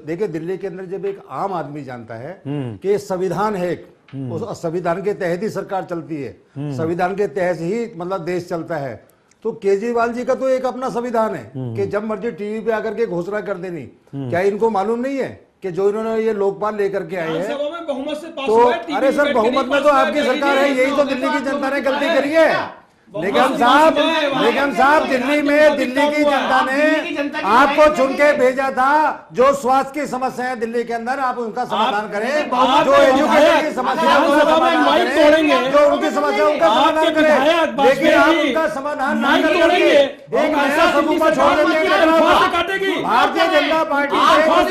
देखिए दिल्ली के अंदर जब एक आम आदमी जानता है कि संविधान है एक, उस संविधान के तहत ही सरकार चलती है, संविधान के तहत ही मतलब देश चलता है, तो केजरीवाल जी का तो एक अपना संविधान है कि जब मर्जी टीवी पे आकर के घोषणा कर देनी। क्या इनको मालूम नहीं है कि जो इन्होंने ये लोकपाल लेकर के आए हैं तो अरे सर बहुमत में तो आपकी सरकार है, यही तो दिल्ली की जनता ने गलती करी है। निगम साहब दिल्ली में दिल्ली की जनता ने आपको चुन के भेजा था। जो स्वास्थ्य की समस्या है दिल्ली के अंदर आप उनका समाधान करें, जो एजुकेशन की समस्या है उनका समाधान करें, जो उनकी समस्या है उनका समाधान करें। लेकिन आप उनका समाधान ना करके एक नया समूह छोड़ देंगे। भारतीय जनता पार्टी सरकार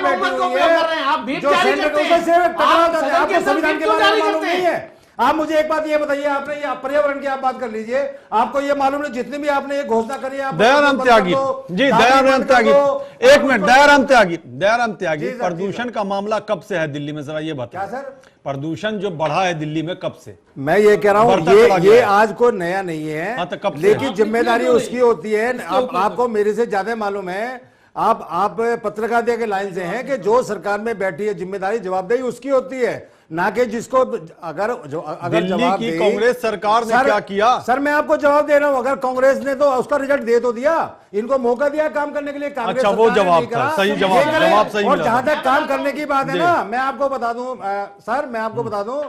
बैठी हुई है जो सेंटर से टकराव है, आपको संविधान के बारे में मालूम नहीं है। आप मुझे एक बात ये बताइए, आपने ये पर्यावरण की आप बात कर लीजिए, आपको ये मालूम नहीं जितनी भी आपने ये घोषणा करी है। दयाराम त्यागी जी, दयाराम त्यागी एक मिनट, दयाराम त्यागी प्रदूषण का मामला कब से है दिल्ली में, जरा ये बताओ। क्या सर? प्रदूषण जो बढ़ा है दिल्ली में कब से? मैं ये कह रहा हूँ ये आज को नया नहीं है। हाँ, तो कब से? लेकिन जिम्मेदारी उसकी होती है। आपको मेरे से ज्यादा मालूम है, आप पत्रकारिता के लाइन से हैं कि जो सरकार में बैठी है जिम्मेदारी जवाबदेही उसकी होती है, ना कि जिसको अगर जवाब की कांग्रेस सरकार ने क्या किया। सर मैं आपको जवाब दे रहा हूं, अगर कांग्रेस ने तो उसका रिजल्ट दे तो दिया, इनको मौका दिया काम करने के लिए। कांग्रेस अच्छा, वो जवाब था, सही जवाब सही। और जहां तक काम करने की बात है ना, मैं आपको बता दूं सर, मैं आपको बता दूं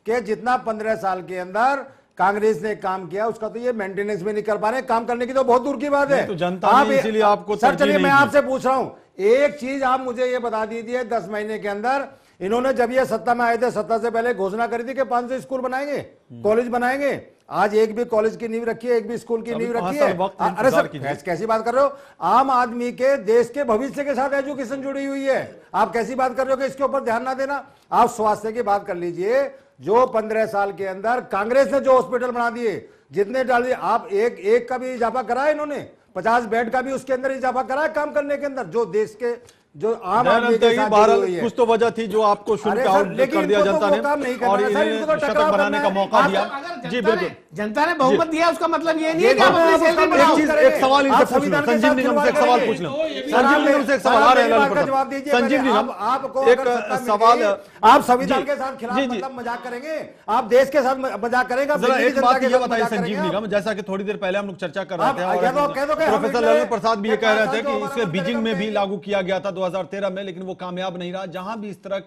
कि जितना 15 साल के अंदर कांग्रेस ने काम किया उसका तो ये मेंटेनेंस में नहीं कर पा रहे, काम करने की तो बहुत दूर की बात है। तो जनता ने इसीलिए आपको सर चलिए मैं आपसे पूछ रहा हूं, एक चीज आप मुझे ये बता दीजिए, 10 महीने के अंदर इन्होंने जब ये सत्ता में आए थे, सत्ता से पहले घोषणा करी थी कि 500 स्कूल बनाएंगे, कॉलेज बनाएंगे। आज एक भी कॉलेज की नींव रखी है, एक भी स्कूल की नींव रखी है। अरे सर कैसी बात कर रहे हो? आम आदमी के देश के भविष्य के साथ एजुकेशन जुड़ी हुई है, आप कैसी बात कर रहे हो कि इसके ऊपर ध्यान ना देना? आप स्वास्थ्य की बात कर लीजिए, जो 15 साल के अंदर कांग्रेस ने जो हॉस्पिटल बना दिए, जितने डाल दिए, आप एक का भी इजाफा करा है इन्होंने, 50 बेड का भी उसके अंदर इजाफा करा है काम करने के अंदर, जो देश के जो आम आदमी के साथ जुड़ी हुई है। कुछ तो वजह थी जो आपको शून्य आउट कर दिया जनता ने, और इन्हें शतक बनाने का मौका दिया। जी बिल्कुल, जनता ने बहुमत दिया, उसका मतलब ये नहीं है कि आप अपनी सैलरी बढ़ाओ। एक सवाल इनसे पूछ लो, संजीव निगम से एक सवाल पूछ लो। संजीव निगम से एक सवाल आ रहे हैं, जवाब दीजिए। संजीव निगम आपको एक सवाल, आप संविधान के साथ खिलाफ मतलब मजाक करेंगे, आप देश के साथ मजाक करेंगे। जरा एक बात ये बताइए संजीव निगम, जैसा कि थोड़ी देर पहले हम लोग चर्चा कर रहे थे और प्रोफेसर ललन प्रसाद भी ये कह रहे थे कि इसे बीजिंग में भी लागू किया गया था 2013 में, लेकिन वो कामयाब नहीं रहा। जहां भी इस तरह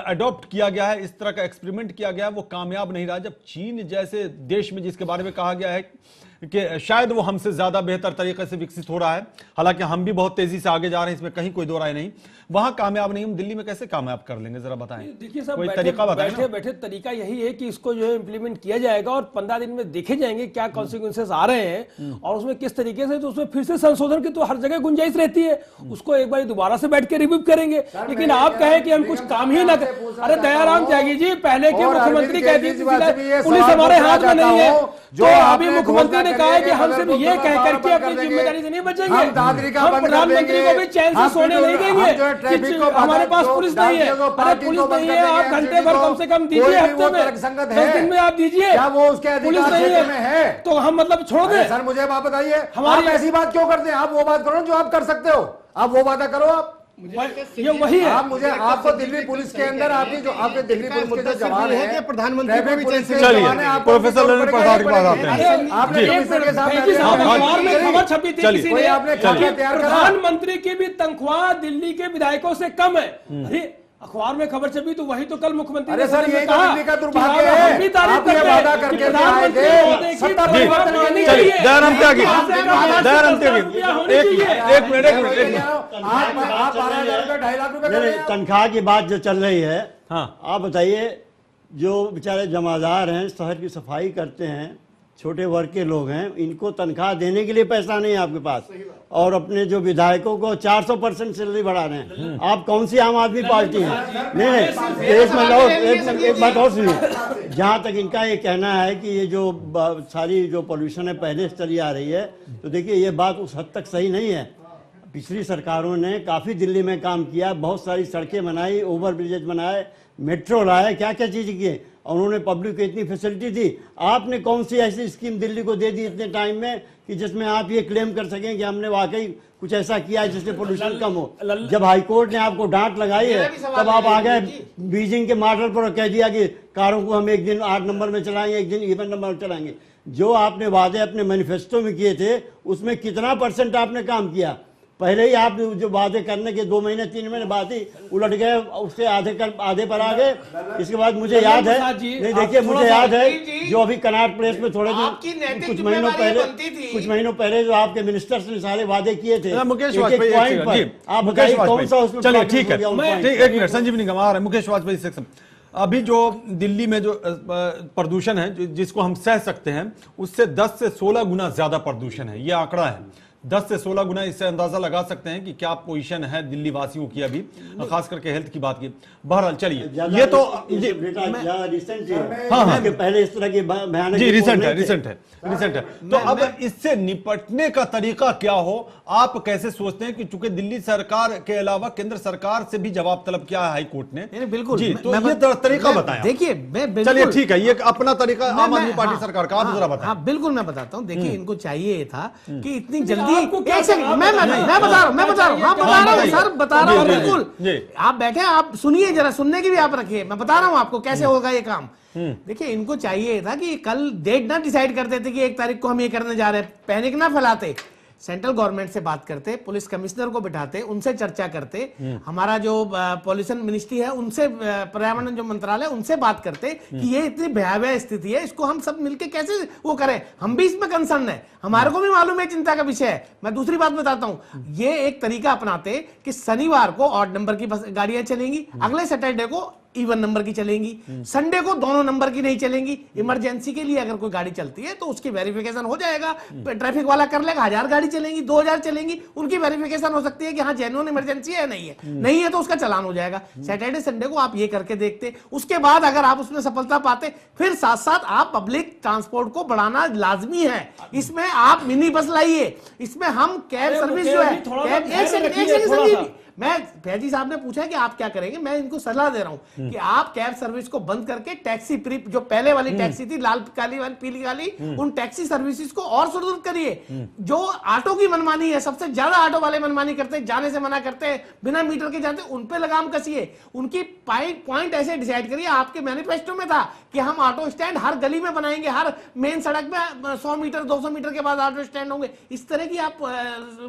अडॉप्ट किया गया है, इस तरह का एक्सपेरिमेंट किया गया है, वो कामयाब नहीं रहा। जब चीन जैसे देश में, जिसके बारे में कहा गया है कि शायद वो हमसे ज्यादा बेहतर तरीके से विकसित हो रहा है, हालांकि हम भी बहुत तेजी से आगे जा रहे हैं, इसमें कहीं कोई दो राय नहीं। वहां कामयाब नहीं, हम दिल्ली में कैसे कामयाब कर लेंगे, जरा बताएं। देखिए साहब, कोई तरीका बताएं ना। बैठे तरीका यही है कि इसको जो है इंप्लीमेंट किया जाएगा और 15 दिन में देखे जाएंगे क्या कॉन्सिक्वेंसेस आ रहे हैं और उसमें किस तरीके से, तो उसमें फिर से संशोधन की तो हर जगह गुंजाइश रहती है, उसको एक बार दोबारा से बैठ के रिव्यू करेंगे। लेकिन आप कहें कि हम कुछ काम ही ना करें, अरे दयाराम त्यागी जी, पहले के मुख्यमंत्री कहते थे पुलिस हमारे हाथ में नहीं है, तो अभी मुख्यमंत्री ने कहा है कि हम सिर्फ ये कह करके अपनी जिम्मेदारी से नहीं बचेंगे, हम प्रधानमंत्री को भी चैन से सोने नहीं देंगे कि हमारे पास पुलिस नहीं है। अरे पुलिस नहीं है, आप घंटे भर कम से कम दीजिए, हफ्ते में 10 दिन में आप दीजिए, पुलिस नहीं है तो हम मतलब छोड़ दें। सर मुझे आप बताइए, आप ऐसी बात क्यों करते हैं? आप वो बात करो जो आप कर सकते हो, आप वो वादा करो। आप ये वही है। आप मुझे, आपको दिल्ली पुलिस के अंदर आपकी जो आपके दिल्ली पुलिस के जो जवान है, प्रधानमंत्री को भी चैन से, चलिए प्रोफेसर ललित प्रसाद की बात आते हैं। आपने कमिश्नर के साथ अखबार में खबर छपी थी किसी ने, आपने प्रधानमंत्री की भी तनख्वाह दिल्ली के विधायकों से कम है। अरे अखबार में खबर छपी तो वही तो कल मुख्यमंत्री अरे सर यही तो कहा दिल्ली का दुर्भाग्य है, आप ये वादा करके आए थे, सत्ता परिवर्तन के लिए। दयाराम त्यागी, दयाराम त्यागी, एक मिनट आप 12,000 रुपए 2.5 लाख रुपए कर रहे हैं। तनख्वाह की बात जो चल रही है, हाँ आप बताइए, जो बेचारे जमादार हैं, शहर की सफाई करते हैं, छोटे वर्ग के लोग हैं, इनको तनख्वाह देने के लिए पैसा नहीं है आपके पास, और अपने जो विधायकों को 400% सैलरी बढ़ा रहे हैं। आप कौन सी आम आदमी पार्टी है? नहीं, एक बात और सुनिए। जहाँ तक इनका ये कहना है कि ये जो सारी जो पॉल्यूशन है पहले से चली आ रही है, तो देखिए ये बात उस हद तक सही नहीं है। पिछली सरकारों ने काफ़ी दिल्ली में काम किया, बहुत सारी सड़कें बनाई, ओवर ब्रिजेज बनाए, मेट्रो लाए, क्या क्या चीज़ किए, और उन्होंने पब्लिक को इतनी फैसिलिटी दी। आपने कौन सी ऐसी स्कीम दिल्ली को दे दी इतने टाइम में कि जिसमें आप ये क्लेम कर सकें कि हमने वाकई कुछ ऐसा किया है जिससे पोल्यूशन कम हो? जब हाईकोर्ट ने आपको डांट लगाई है, तब आप आ गए बीजिंग के मॉडल पर, कह दिया कि कारों को हम एक दिन 8 नंबर में चलाएंगे, एक दिन इवन नंबर में चलाएंगे। जो आपने वादे अपने मैनिफेस्टो में किए थे, उसमें कितना % आपने काम किया? पहले ही आप जो वादे करने के 2 महीने 3 महीने बाद ही उलट गए, उससे आधे पर आ गए। इसके बाद मुझे याद है, नहीं देखिए मुझे याद है, जो अभी कनाट प्लेस में थोड़े दिन कुछ महीनों पहले जो आपके मिनिस्टर्स ने सारे वादे किए थे, मुकेश वाजपेयी, आप बताइए कौन सा उसमें? चलिए ठीक है, एक मिनट, संजीवनी गंवा आ रहे हैं, मुकेश वाजपेयी सेक्शन। अभी जो दिल्ली में जो प्रदूषण है जिसको हम सह सकते हैं, उससे 10 से 16 गुना ज्यादा प्रदूषण है, ये आंकड़ा है। 10 से 16 गुना, इससे अंदाजा लगा सकते हैं कि क्या पोजीशन है दिल्ली वासियों की अभी, खास करके हेल्थ की बात की। बहरहाल चलिए, ये तो रिसेंट है, हाँ पहले इस तरह की भयानक जी रिसेंट है। तो अब इससे निपटने का तरीका क्या हो? आप कैसे सोचते हैं कि चूंकि दिल्ली सरकार के अलावा केंद्र सरकार से भी जवाब तलब किया है हाई कोर्ट ने, बिल्कुल जी, तो ये तरीका बताएं। देखिए मैं चलिए ठीक है, ये अपना तरीका आम आदमी पार्टी सरकार का, आप जरा बताएं। हाँ बिल्कुल मैं बताता हूँ। देखिए इनको चाहिए था कि इतनी जल्दी, एक सेकंड, मैं बता रहा हूँ सर, बता रहा हूँ बिल्कुल। आप बैठे, आप सुनिए जरा, सुनने की भी आप रखिए, मैं बता रहा हूँ आपको कैसे होगा ये काम। देखिए इनको चाहिए था कि कल डेट ना डिसाइड करते थे कि 1 तारीख को हम ये करने जा रहे हैं, पैनिक ना फैलाते, सेंट्रल गवर्नमेंट से बात करते, पुलिस कमिश्नर को बिठाते, उनसे चर्चा करते, हमारा जो पॉल्यूशन मिनिस्ट्री है उनसे, पर्यावरण जो मंत्रालय उनसे बात करते कि ये इतनी भयावह स्थिति है, इसको हम सब मिलके कैसे वो करें। हम भी इसमें कंसर्न है, हमारे को भी मालूम है चिंता का विषय है। मैं दूसरी बात बताता हूं, ये एक तरीका अपनाते कि शनिवार को ऑड नंबर की गाड़ियां चलेंगी, अगले सैटरडे को इवन नंबर की चलेंगी, संडे को दोनों नंबर की नहीं चलेंगी। इमरजेंसी के लिए अगर कोई गाड़ी चलती है तो उसकी वेरिफिकेशन हो जाएगा, ट्रैफिक वाला कर लेगा, 1000 गाड़ी चलेंगी, 2000 चलेंगी, उनकी वेरिफिकेशन हो सकती है कि हाँ जेन्युइन इमरजेंसी है, नहीं है तो उसका चालान हो जाएगा। सैटरडे संडे को आप ये करके देखते, उसके बाद अगर आप उसमें सफलता पाते, फिर साथ साथ आप पब्लिक ट्रांसपोर्ट को बढ़ाना लाजमी है। इसमें आप मिनी बस लाइए, इसमें हम कैब सर्विस जो है, कैब, मैं फैजी साहब ने पूछा कि आप क्या करेंगे, मैं इनको सलाह दे रहा हूं कि आप कैब सर्विस को बंद करके टैक्सी जो पहले वाली टैक्सी थी, लाल काली वाली पीली काली, उन टैक्सी सर्विसेज को और सुदृढ़ करिए। जो ऑटो की मनमानी है, सबसे ज्यादा ऑटो वाले मनमानी करते हैं, जाने से मना करते हैं, बिना मीटर के जाते, उन पे लगाम कसिए। उनकी पॉइंट ऐसे डिसाइड करिए, आपके मैनिफेस्टो में था कि हम ऑटो स्टैंड हर गली में बनाएंगे, हर मेन सड़क में 100 मीटर 200 मीटर के बाद ऑटो स्टैंड होंगे। इस तरह की आप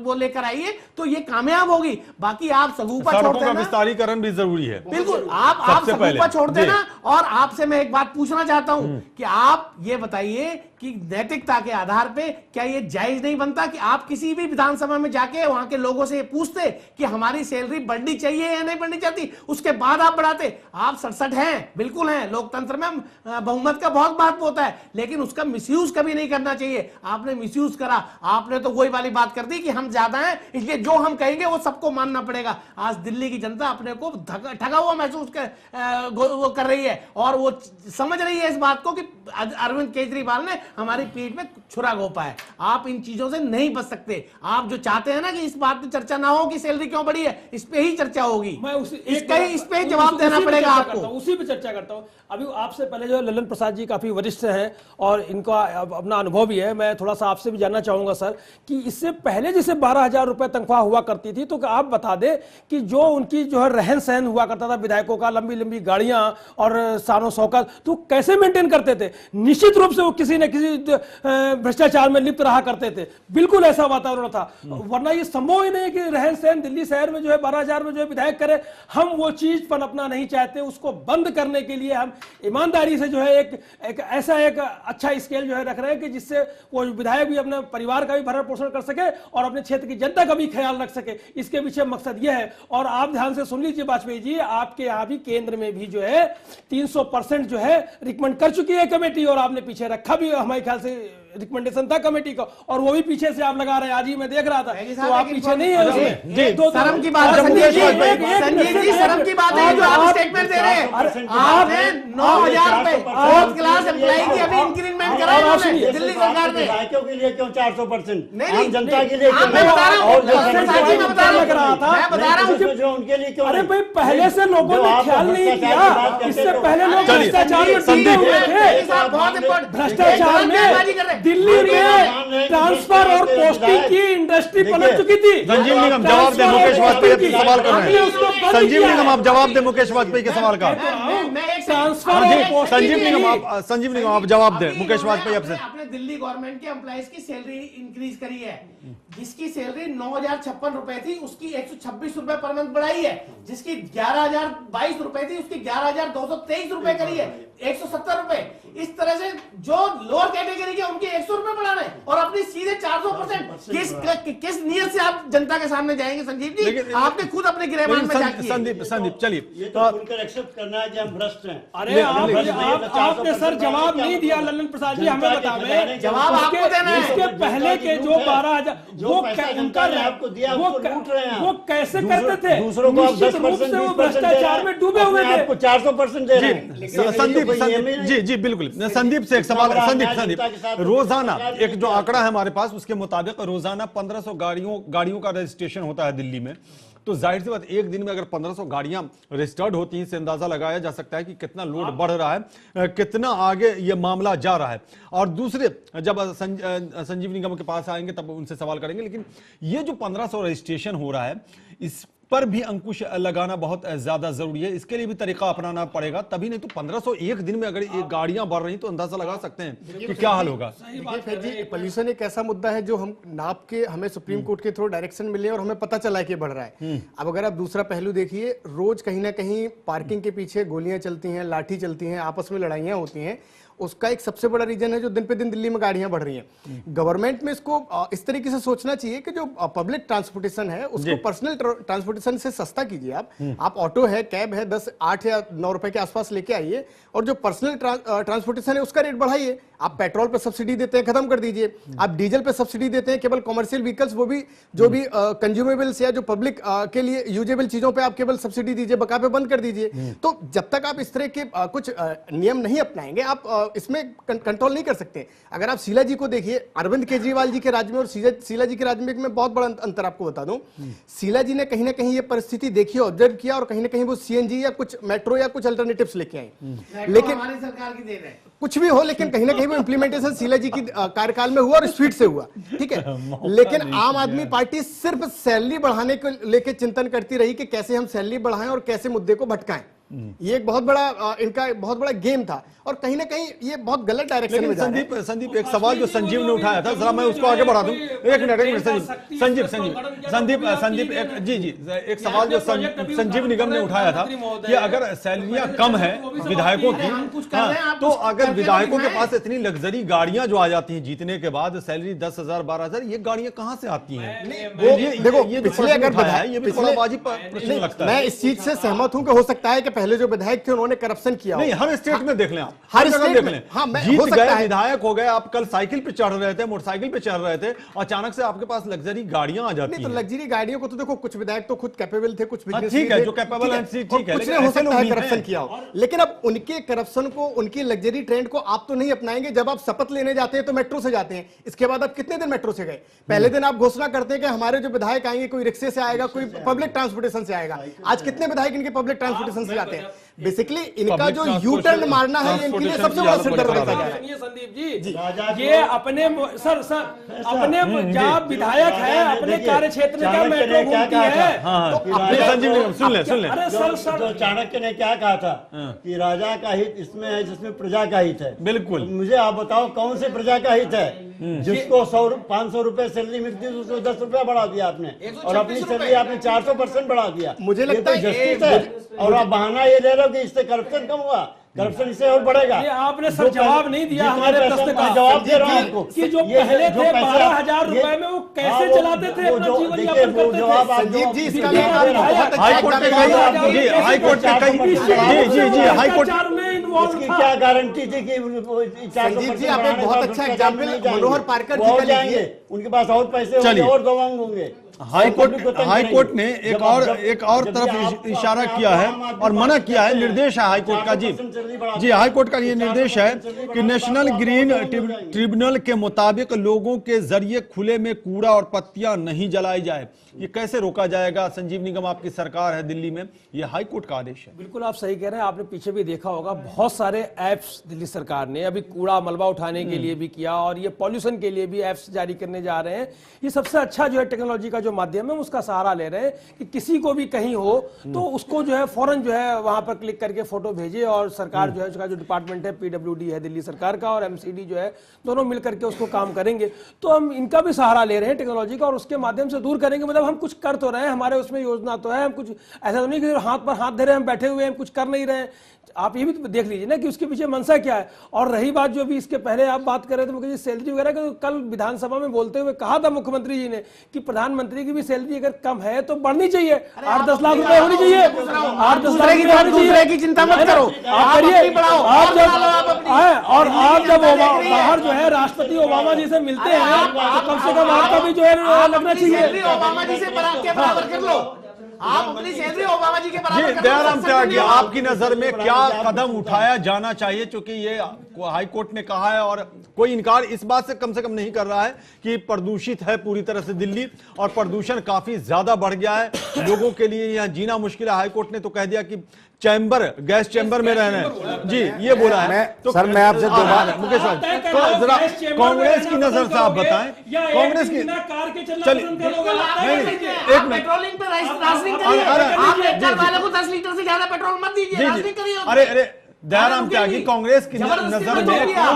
वो लेकर आइए तो ये कामयाब होगी। बाकी आप सगुफा सड़कों छोड़ते का हैं ना, विस्तारीकरण भी जरूरी है। बिल्कुल आप सबसे पहले। सगुफा छोड़ते हैं जी। ना। और आपसे मैं एक बात पूछना चाहता हूं कि आप ये बताइए कि नैतिकता के आधार पे क्या ये जायज नहीं बनता कि आप किसी भी विधानसभा में जाके वहां के लोगों से ये पूछते कि हमारी सैलरी बढ़नी चाहिए या नहीं बढ़नी चाहती, उसके बाद आप बढ़ाते। आप 67 हैं, बिल्कुल हैं, लोकतंत्र में बहुमत का बहुत महत्व होता है, लेकिन उसका मिसयूज कभी नहीं करना चाहिए। आपने मिसयूज करा, आपने तो वही वाली बात कर दी कि हम ज्यादा हैं इसलिए जो हम कहेंगे वो सबको मानना पड़ेगा। आज दिल्ली की जनता अपने को ठगा हुआ महसूस वो कर रही है और वो समझ रही है इस बात को कि अरविंद केजरीवाल ने हमारी पीठ में छुरा घोंपा है। आप इन चीजों से नहीं बच सकते। आप जो चाहते हैं ना कि इस बात पे चर्चा ना हो कि सैलरी क्यों बढ़ी है, इस पे ही चर्चा होगी। मैं इस पे जवाब देना पड़ेगा आपको। उसी पे चर्चा करता हूं। अभी आपसे पहले जो ललन प्रसाद जी काफी वरिष्ठ हैं और इनका अपना अनुभव भी है, मैं थोड़ा सा आपसे भी जानना चाहूंगा सर कि इससे पहले जैसे 12,000 रुपए तनख्वाह हुआ करती थी, तो आप बता दें कि जो उनकी जो है रहन सहन हुआ करता था विधायकों का, लंबी लंबी गाड़ियां और शानो शौकत, तो कैसे मेंटेन करते थे? निश्चित रूप से वो किसी न किसी भ्रष्टाचार में लिप्त रहा करते थे, बिल्कुल ऐसा वातावरण था। वरना ये संभव ही नहीं कि रहन सहन दिल्ली शहर में जो है 12,000 में जो है विधायक करे। हम वो चीज पनपना नहीं चाहते, उसको बंद करने के लिए हम ईमानदारी से जो है एक ऐसा एक अच्छा स्केल जो है रख रहे हैं कि जिससे वो विधायक भी अपने परिवार का भी भरण पोषण कर सके और अपने क्षेत्र की जनता का भी ख्याल रख सके। इसके पीछे मकसद यह है। और आप ध्यान से सुन लीजिए वाजपेयी जी, आपके यहाँ भी केंद्र में भी जो है 300% जो है रिकमेंड कर चुकी है कमेटी, और आपने पीछे रखा भी हमारे ख्याल से रिकमेंडेशन था कमेटी का, और वो भी पीछे से आप लगा रहे हैं। आज ही मैं देख रहा था, तो आप पीछे नहीं है उसमें। जी, तो शर्म की बात है संजीव जी, शर्म की बात है जो आप स्टेटमेंट दे रहे हैं। आपने 9,000 रुपए फोर्थ क्लास एम्प्लॉई की अभी इंक्रीमेंट करा है दिल्ली सरकार ने। विधायकों के लिए क्यों 400%? नहीं, आम जनता के लिए क्यों? मैं बता रहा हूँ, और जो मैं बता रहा हूँ जो उनके लिए क्यों? अरे भाई, पहले से लोगों ने ख्याल नहीं किया। इससे पहले लोग भ्रष्टाचार में डूबे हुए थे। भ्रष्टाचार में दिल्ली में ट्रांसफर और पोस्टिंग की इंडस्ट्री पलट चुकी थी। संजीव निगम जवाब दे, मुकेश वाजपेयी आपसे सवाल कर रहे हैं। संजीव निगम आप जवाब दे मुकेश वाजपेयी के सवाल का। संजीव निगम आप जवाब दे मुकेश वाजपेयी आपसे। आपने दिल्ली गवर्नमेंट के एम्प्लॉइज की सैलरी इंक्रीज करी है। जिसकी सैलरी 9,056 रुपए थी उसकी 126 रुपए पर मंथ बढ़ाई है। जिसकी 11,022 रुपए थी उसकी 11,223 रुपए करी है, 170 रुपए। इस तरह से जो लोअर कैटेगरी के उनके 100 रुपए बढ़ा रहे हैं और अपनी सीधे 400%। किस नियत से आप जनता के सामने जाएंगे संजीव जी? आपने खुद अपने गिरहमान में जाके संदीप चलिए ये तो खुलकर एक्सेप्ट करना है कि हम भ्रष्ट हैं। अरे आपने सर जवाब नहीं दिया ललन प्रसाद जी, हमें बतावें। जवाब आपको देना है। इसके पहले के जो 12,000 वो कैसे करते थे? दूसरों को आप 10% वो भ्रष्टाचार में डूबे हुए थे। आपको 400% दे रहे हैं। संदीप जी बिल्कुल। संदीप से एक सवाल। संदीप रोजाना एक जो आंकड़ा है हमारे पास उसके मुताबिक रोजाना 1500 गाड़ियों का रजिस्ट्रेशन होता है दिल्ली में। तो जाहिर सी बात एक दिन में अगर 1500 गाड़ियां रजिस्टर्ड होती हैं, इससे अंदाजा लगाया जा सकता है कि कितना लोड बढ़ रहा है, कितना आगे ये मामला जा रहा है। और दूसरे जब संजीव निगम के पास आएंगे तब उनसे सवाल करेंगे, लेकिन ये जो 1500 रजिस्ट्रेशन हो रहा है इस पर भी अंकुश लगाना बहुत ज्यादा जरूरी है। इसके लिए भी तरीका अपनाना पड़ेगा, तभी नहीं तो 1500 एक दिन में अगर ये गाड़ियां बढ़ रही तो अंदाजा लगा सकते हैं कि क्या हाल होगा। जी, पोल्यूशन एक ऐसा मुद्दा है जो हम नाप के हमें सुप्रीम कोर्ट के थ्रू डायरेक्शन मिले और हमें पता चला है कि बढ़ रहा है। अब अगर आप दूसरा पहलू देखिए, रोज कहीं ना कहीं पार्किंग के पीछे गोलियां चलती हैं, लाठी चलती हैं, आपस में लड़ाइयां होती हैं। उसका एक सबसे बड़ा रीजन है जो दिन पे दिन दिल्ली में गाड़ियां बढ़ रही हैं। गवर्नमेंट में इसको इस तरीके से सोचना चाहिए कि जो पब्लिक ट्रांसपोर्टेशन है उसको पर्सनल ट्रांसपोर्टेशन से सस्ता कीजिए। आप ऑटो है, कैब है, 10, 8 या 9 रुपए के आसपास लेके आइए और जो पर्सनल ट्रांसपोर्टेशन है उसका रेट बढ़ाइए। आप पेट्रोल पे सब्सिडी देते हैं, खत्म कर दीजिए। आप डीजल पे सब्सिडी देते हैं, केवल कॉमर्शियल व्हीकल्स, वो भी जो भी कंज्यूमेबल्स या जो पब्लिक के लिए यूजेबल चीजों पे आप केवल सब्सिडी दीजिए, बका पे बंद कर दीजिए। तो जब तक आप इस तरह के कुछ नियम नहीं अपनाएंगे आप इसमें कंट्रोल नहीं कर सकते। अगर आप शीला जी को देखिए, अरविंद केजरीवाल जी के राज्य में और शीला जी के राज्य में बहुत बड़ा अंतर आपको बता दूं। शीला जी ने कहीं ना कहीं ये परिस्थिति देखी, ऑब्जर्व किया और कहीं ना कहीं वो सीएनजी या कुछ मेट्रो या कुछ अल्टरनेटिव्स लेके आई। लेकिन हमारी सरकार की देन है, कुछ भी हो, लेकिन कहीं ना कहीं वो इंप्लीमेंटेशन शीला जी की कार्यकाल में हुआ और स्पीड से हुआ, ठीक है। लेकिन आम आदमी पार्टी सिर्फ सैलरी बढ़ाने को लेकर चिंतन करती रही कि कैसे हम सैलरी बढ़ाएं और कैसे मुद्दे को भटकाएं। ये एक बहुत बड़ा इनका बहुत बड़ा गेम था और कहीं ना कहीं ये बहुत गलत डायरेक्शन में जा रहा है। संदीप एक सवाल जो संजीव ने उठाया था, जरा मैं उसको आगे बढ़ा दूं। एक मिनट संजीव एक सवाल जो संजीव निगम ने उठाया था कि अगर सैलरियां कम है विधायकों की, हाँ, तो अगर विधायकों के पास इतनी लग्जरी गाड़ियां जो आ जाती हैं जीतने के बाद, सैलरी 10,000 12,000, ये गाड़ियां कहां से आती हैं? देखो पिछले अगर ये भी थोड़ा वाजिब प्रश्न लगता है। मैं इस चीज से सहमत हूं कि हो सकता है कि पहले जो विधायक थे उन्होंने करप्शन किया। नहीं, हर स्टेट में देख लें आप, हर जगह स्टेट देख में, लें। हाँ, मैं जीत हो सकता गए, है विधायक हो गए, आप कल साइकिल पे चढ़ रहे थे, मोटरसाइकिल पे चढ़ रहे थे, अचानक से आपके पास लग्जरी गाड़ियां आ जाती नहीं, हैं। तो लग्जरी गाड़ियों को तो देखो, कुछ विधायक तो खुद कैपेबल थे, कुछ बिजनेस ठीक है, जो कैपेबल हैं, ठीक है, कुछ ने हो सकता है करप्शन किया हो, लेकिन अब उनके करप्शन को, उनकी लग्जरी ट्रेंड को आप तो नहीं अपनाएंगे। जब आप शपथ लेने जाते हैं तो मेट्रो से जाते हैं, इसके बाद आप कितने दिन मेट्रो से गए? पहले दिन आप घोषणा करते हैं कि हमारे जो विधायक आएंगे कोई रिक्शे से आएगा, कोई पब्लिक ट्रांसपोर्टेशन से आएगा। आज कितने विधायक इनके पब्लिक ट्रांसपोर्टेशन से जाते हैं? बेसिकली इनका जो यू टर्न मारना है ये इनके लिए सबसे बड़ा सिर दर्द रहता है। संदीप जी, ये अपने अपने जहाँ विधायक है अपने कार्य क्षेत्र का मेट्रो घूमती है। संजीव निगम सुन ले। अरे सर तो चाणक्य ने क्या कहा था कि राजा का हित इसमें है जिसमें प्रजा का हित है। बिल्कुल। मुझे आप बताओ कौन से प्रजा का हित है? जिसको 500 रुपए सैलरी मिलती है उसको 10 रुपया बढ़ा दिया आपने, और अपनी सैलरी आपने 400% बढ़ा दिया। मुझे लगता है जस्टिस है, और आप बहाना ये दे रहे हो कि इससे करप्शन कम हुआ। करप्शन इससे और बढ़ेगा। ये आपने सर जवाब नहीं दिया हमारे प्रश्न का। जवाब दे रहा हूं आपको कि जो पहले थे 12,000 रुपए में वो कैसे चलाते थे अपना जीवन यापन करते थे? संजीव जी, इसका हाईकोर्ट ने कही, हाईकोर्ट ने कही, जी हाईकोर्ट इसकी क्या गारंटी थी कि संजीव जी आपने बहुत अच्छा एग्जाम्पल मनोहर पार्कर जी का जाएंगे, उनके पास और पैसे होंगे और दवांग होंगे। हाईकोर्ट ने एक और तरफ इशारा किया है और मना किया है, निर्देश है हाईकोर्ट का। जी हाईकोर्ट का ये निर्देश है कि नेशनल ग्रीन ट्रिब्यूनल के मुताबिक लोगों के जरिए खुले में कूड़ा और पत्तियां नहीं जलाई जाए। ये कैसे रोका जाएगा? संजीव निगम आपकी सरकार है दिल्ली में, ये हाईकोर्ट का आदेश है। बिल्कुल आप सही कह रहे हैं। आपने पीछे भी देखा होगा बहुत सारे ऐप्स दिल्ली सरकार ने अभी कूड़ा मलबा उठाने के लिए भी किया और ये पॉल्यूशन के लिए भी ऐप्स जारी करने जा रहे हैं। ये सबसे अच्छा जो है टेक्नोलॉजी का जो माध्यम है उसका सहारा ले रहे हैं कि किसी को भी कहीं हो तो उसको जो है फौरन जो है वहां पर क्लिक करके फोटो भेजे और सरकार जो है उसका जो डिपार्टमेंट है पीडब्ल्यूडी है दिल्ली सरकार का और एमसीडी जो है दोनों मिलकर के उसको काम करेंगे। तो हम इनका भी सहारा ले रहे हैं टेक्नोलॉजी का और उसके माध्यम से दूर करेंगे। मतलब हम कुछ कर तो रहे हैं, हमारे उसमें योजना तो है, हम कुछ ऐसा तो नहीं कि हाथ पर हाथ धरे हम बैठे हुए हैं, हम कुछ कर नहीं रहे हैं। आप ये भी तो देख लीजिए ना कि उसके पीछे मंशा क्या है। और रही बात जो भी इसके पहले आप बात कर रहे थे मुझे सैलरी वगैरह का, तो कल विधानसभा में बोलते हुए कहा था मुख्यमंत्री जी ने कि प्रधानमंत्री की भी सैलरी अगर कम है तो बढ़नी चाहिए, 8-10 लाख रुपए होनी चाहिए, 8-10 लाख रुपए होनी चाहिए की चिंता मत करो, आप करिए। आप जब आए और आप जब बाहर जो है राष्ट्रपति ओबामा जी से मिलते हैं तो कम से कम आपका भी जो है लगना चाहिए। ओबामा जी से बराबर कर लो, आप अपनी सैलरी ओबामा जी के बराबर कर दयाराम त्यागी, आपकी नजर में क्या कदम उठाया जाना चाहिए? क्योंकि ये हाईकोर्ट ने कहा है और कोई इनकार इस बात से कम नहीं कर रहा है कि प्रदूषित है पूरी तरह से दिल्ली और प्रदूषण काफी ज्यादा बढ़ गया है, लोगों के लिए यहाँ जीना मुश्किल है। हाईकोर्ट ने तो कह दिया कि गैस चैम्बर में रहना है। जी ये बोला है। तो सर मैं आपसे दो बात मुकेश साहब, तो जरा कांग्रेस की नजर से आप बताएं, कांग्रेस की चलिए एक मिनट। पेट्रोलिंग पे राशनिंग करिए, आप लेक्चर वाले को 10 लीटर से ज्यादा पेट्रोल मत दीजिए, राशनिंग करिए। अरे दयाराम त्यागी, कांग्रेस की नजर में कौन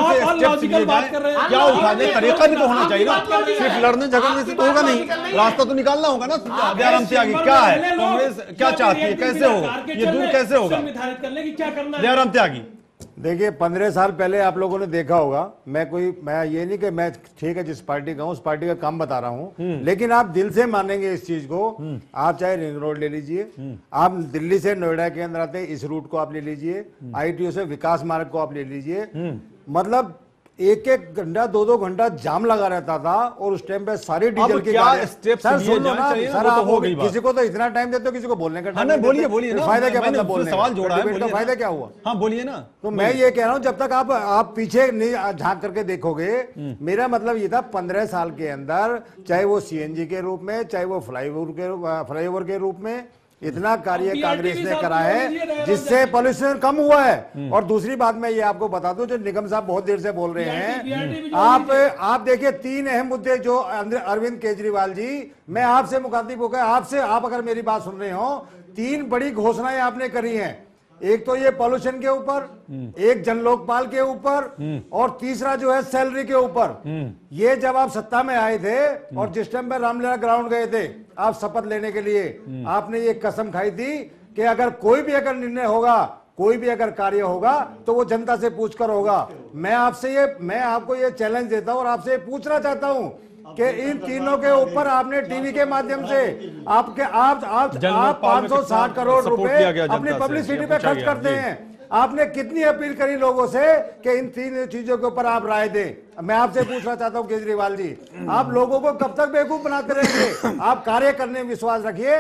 से स्टेप्स लिए जाएं, क्या उठाने? तरीका भी तो होना चाहिए ना, सिर्फ लड़ने झगड़ने से तो होगा नहीं, रास्ता तो निकालना होगा ना। दयाराम त्यागी, क्या है कांग्रेस क्या चाहती है, कैसे होगा ये दूर कैसे होगा? दयाराम त्यागी देखिए 15 साल पहले आप लोगों ने देखा होगा, मैं ये नहीं कि मैं ठीक है जिस पार्टी का हूं उस पार्टी का काम बता रहा हूं, लेकिन आप दिल से मानेंगे इस चीज को। आप चाहे रिंग रोड ले लीजिए, आप दिल्ली से नोएडा के अंदर आते इस रूट को आप ले लीजिए, आईटीओ से विकास मार्ग को आप ले लीजिए, मतलब 1-1 घंटा 2-2 घंटा जाम लगा रहता था और उस टाइम पे सारी डीजल की सर सुन लो ना सर, आप किसी को तो इतना टाइम देते हो किसी को बोलने का टाइम। हाँ बोलिए ना, फायदा क्या, मतलब बोलने सवाल जोड़ा है, फायदा क्या हुआ? हाँ बोलिए ना। तो मैं ये कह रहा हूं जब तक आप पीछे नहीं झांक करके देखोगे, मेरा मतलब ये था 15 साल के अंदर चाहे वो सीएनजी के रूप में चाहे वो फ्लाईओवर के रूप में इतना कार्य कांग्रेस ने करा है जिससे पॉल्यूशन कम हुआ है। और दूसरी बात मैं ये आपको बता दूं, जो निगम साहब बहुत देर से बोल रहे हैं, आप देखिए 3 अहम मुद्दे जो अरविंद केजरीवाल जी, मैं आपसे मुखातिब होकर आप अगर मेरी बात सुन रहे हो, 3 बड़ी घोषणाएं आपने करी हैं। एक तो ये पॉल्यूशन के ऊपर, एक जन लोकपाल के ऊपर, और तीसरा जो है सैलरी के ऊपर। ये जब आप सत्ता में आए थे और जिस टाइम पे रामलीला ग्राउंड गए थे आप शपथ लेने के लिए, आपने ये कसम खाई थी कि अगर कोई भी अगर निर्णय होगा, कोई भी अगर कार्य होगा तो वो जनता से पूछकर होगा। मैं आपको ये चैलेंज देता हूं और आपसे ये पूछना चाहता हूं कि इन तीनों के ऊपर आपने टीवी के माध्यम से आप 560 करोड़ रुपए अपनी पब्लिसिटी पे खर्च करते हैं। आपने कितनी अपील करी लोगों से कि इन तीन चीजों के ऊपर आप राय दें? मैं आपसे पूछना चाहता हूं केजरीवाल जी, आप लोगों को कब तक बेवकूफ बनाते रहेंगे? आप कार्य करने में विश्वास रखिए,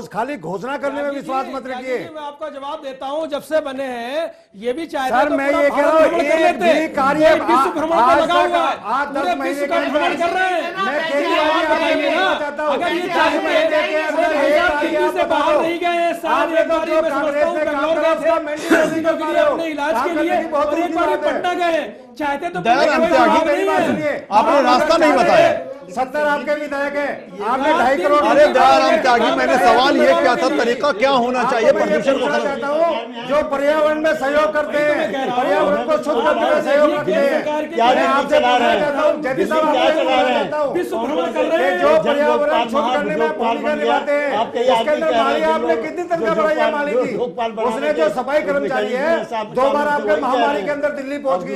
खाली घोषणा करने में विश्वास मत रखिए। मैं आपका जवाब देता हूं, जब से बने हैं ये भी चाहते सर, मैं ये कह रहा हूं एक भी कार्य विश्व भ्रमण आज पर लगा तक हुआ है, 8-10 महीने का भ्रमण कर रहे हैं। मैं केजरीवाल जी आपसे पूछना चाहता हूं, अगर ये 4 महीने के अंदर एक कार्य आप से बाहर बताओ। नहीं गए हैं, आपने तो जो कांग्रेस ने काम करा उसका मेंटेनेंस कर पा रहे हो, अपने इलाज काम के करने लिए की बहुत और एक दूर की बार बात है। पटना गए, चाहते तो दयाराम पटना त्यागी, गए, मेरी बात नहीं है। सुनिए, आपने रास्ता नहीं बताया। 70 आपके विधायक हैं, आपने 2.5 करोड़। अरे दयाराम त्यागी, मैंने सवाल ये किया था तरीका क्या होना चाहिए प्रदूषण को पूछना खत्म। चाहता हूं, जो पर्यावरण में सहयोग करते हैं, पर्यावरण को शुद्ध करने में सहयोग रखते हैं, मैं आपसे पूछना चाहता हूं, जैसे साहब आपसे पूछना चाहता हूं, विश्व भ्रमण कर रहे हैं। जो पर्यावरण शुद्ध करने में भूमिका निभाते हैं, उसके अंदर माली आपने कितनी तनख्वाह बढ़ाई है माली की? उसने जो सफाई कर्मचारी है 2 बार आपके महामारी के अंदर दिल्ली पहुंच गई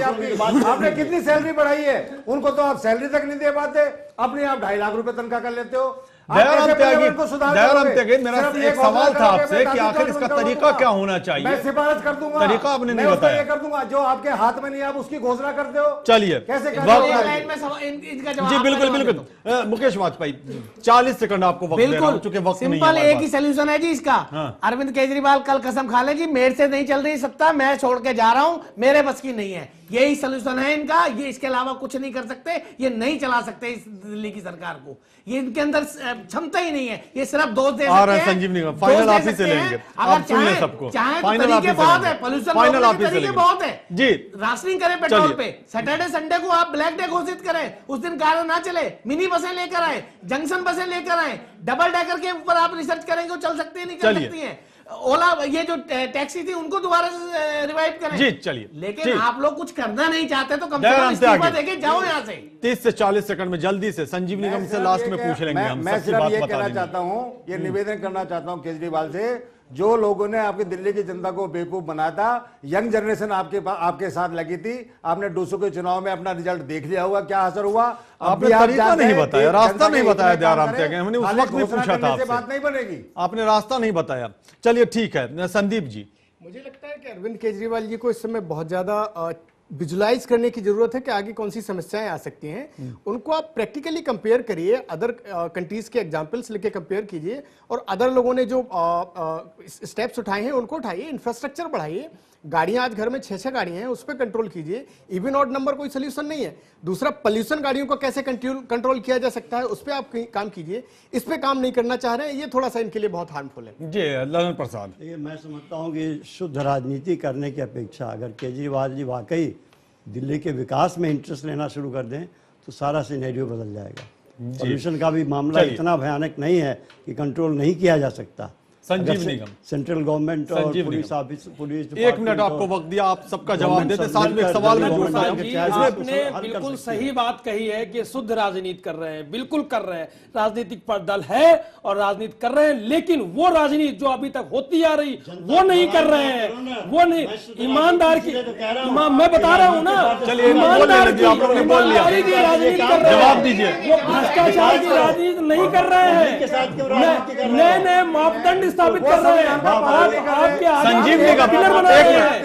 आपने कितनी सैलरी बढ़ाई है? उनको तो आप सैलरी तक नहीं दे पाते, अपने आप 2.5 लाख रुपए तनख्वाह कर लेते हो। दयाराम त्यागी, मेरा एक सवाल था आपसे कि आखिर इसका तरीका क्या होना चाहिए? मैं सिफारिश कर दूंगा, तरीका आपने नहीं मैं उसका बताया। ये कर दूंगा जो आपके हाथ में नहीं, आप उसकी घोषणा करते हो। चलिए, कैसे कर वक्त- रहे हो? इनका जवाब जी बिल्कुल करवा बिल्कुल। दो। मुकेश वाजपेयी, 40 सेकंड आपको वक्त दे रहा हूं, बिल्कुल चूंकि वक्त नहीं है सिंपल हमारे एक ही पास। सोल्यूशन है जी इसका। हाँ। अरविंद केजरीवाल कल कसम खा ले जी, मेरे से नहीं चल रही सत्ता, मैं छोड़ के जा रहा हूं, मेरे बस की नहीं है। यही सोल्यूशन है इनका, ये इसके अलावा कुछ नहीं कर सकते, ये नहीं चला सकते इस दिल्ली की सरकार को, ये इनके अंदर क्षमता ही नहीं है। ये सिर्फ दोष दे आ रहे सकते हैं हैं, संजीव निगम, दोष फाइनल दे आप ही से सकते हैं। लेंगे। अगर आप सुन लें चाहें सबको। चाहें तो फाइनल आप ही तरीके से बहुत लेंगे। है, पोल्यूशन फाइनल रोकने आप के ही से तरीके लेंगे। बहुत है जी। राशनिंग करें पेट्रोल चलिए। पे, सैटरडे संडे को आप ब्लैक डे घोषित करें, उस दिन कार ना चले, मिनी बसें लेकर आए, जंक्शन बसें लेकर आए, डबल डेकर के ऊपर आप रिसर्च करेंगे वो चल सकती है नहीं चल चलिए। सकती है। ओला ये जो टैक्सी थी उनको दोबारा से रिवाइव करें। जी, चलिए। लेकिन जी। आप लोग कुछ करना नहीं चाहते तो कम से दयाराम कम इस्तीफा त्यागी। देके जाओ यहाँ से। 30 से 40 सेकंड में जल्दी से संजीव निगम से लास्ट में पूछ लेंगे हम, मैं सबकी सिर्फ बात ये बता कहना देंगे। चाहता हूँ, ये निवेदन करना चाहता हूँ केजरीवाल से, जो लोगों ने आपकी दिल्ली की जनता को बेवकूफ बनाया था, यंग जनरेशन आपके साथ लगी थी, आपने 200 के चुनाव में अपना रिजल्ट देख लिया होगा, क्या असर हुआ? आपने तरीका नहीं बताया, रास्ता नहीं बताया दयाराम त्यागी, हमने उस वक्त भी पूछा था आपसे। बात नहीं बनेगी। आपने रास्ता नहीं बताया। चलिए ठीक है, संदीप जी। मुझे लगता है कि अरविंद केजरीवाल जी को इस समय बहुत ज्यादा विजुलाइज करने की जरूरत है कि आगे कौन सी समस्याएं आ सकती हैं। उनको आप प्रैक्टिकली कंपेयर करिए, अदर कंट्रीज के एग्जांपल्स लेके कंपेयर कीजिए, और अदर लोगों ने जो स्टेप्स उठाए हैं उनको उठाइए, इंफ्रास्ट्रक्चर बढ़ाइए। गाड़ियां आज घर में 6-6 गाड़ियां हैं, उस पर कंट्रोल कीजिए। इवन ऑड नंबर कोई सोल्यूशन नहीं है। दूसरा, पोल्यूशन गाड़ियों को कैसे कंट्रोल किया जा सकता है, उस पर आप काम कीजिए। इस पे काम नहीं करना चाह रहे हैं, ये थोड़ा सा इनके लिए बहुत हार्मफुल है। जी ललन प्रसाद। देखिए, मैं समझता हूँ कि शुद्ध राजनीति करने की अपेक्षा अगर केजरीवाल जी वाकई दिल्ली के विकास में इंटरेस्ट लेना शुरू कर दें तो सारा सिनेरियो बदल जाएगा। पॉल्यूशन का भी मामला इतना भयानक नहीं है कि कंट्रोल नहीं किया जा सकता। संजीव निगम, सेंट्रल गवर्नमेंट और संजीव पुलिस निगम। ऑफिस, पुलिस 1 मिनट आपको वक्त दिया, आप सबका जवाब देते, साथ में एक सवाल में जोड़ना गवर्नमेंट है। के जी, इसमें आपने हल कर बिल्कुल सकते हैं। सही बात कही है कि शुद्ध राजनीति कर रहे हैं, बिल्कुल कर रहे हैं। राजनीतिक दल है और राजनीति कर रहे हैं, लेकिन वो राजनीति जो अभी तक होती आ रही वो नहीं कर रहे हैं। वो नहीं, ईमानदार की मैं बता रहा हूँ ना, चलिए, ईमानदार बोल आप लोगों ने बोल लिया। ईमानदारी की राजनीति कर रहे हैं। जवाब दीजिए। वो भ्रष्टाचार की राजनीति नहीं कर रहे हैं, नए नए मापदंड स्थापित कर रहे हैं। आपके संजीव निगम,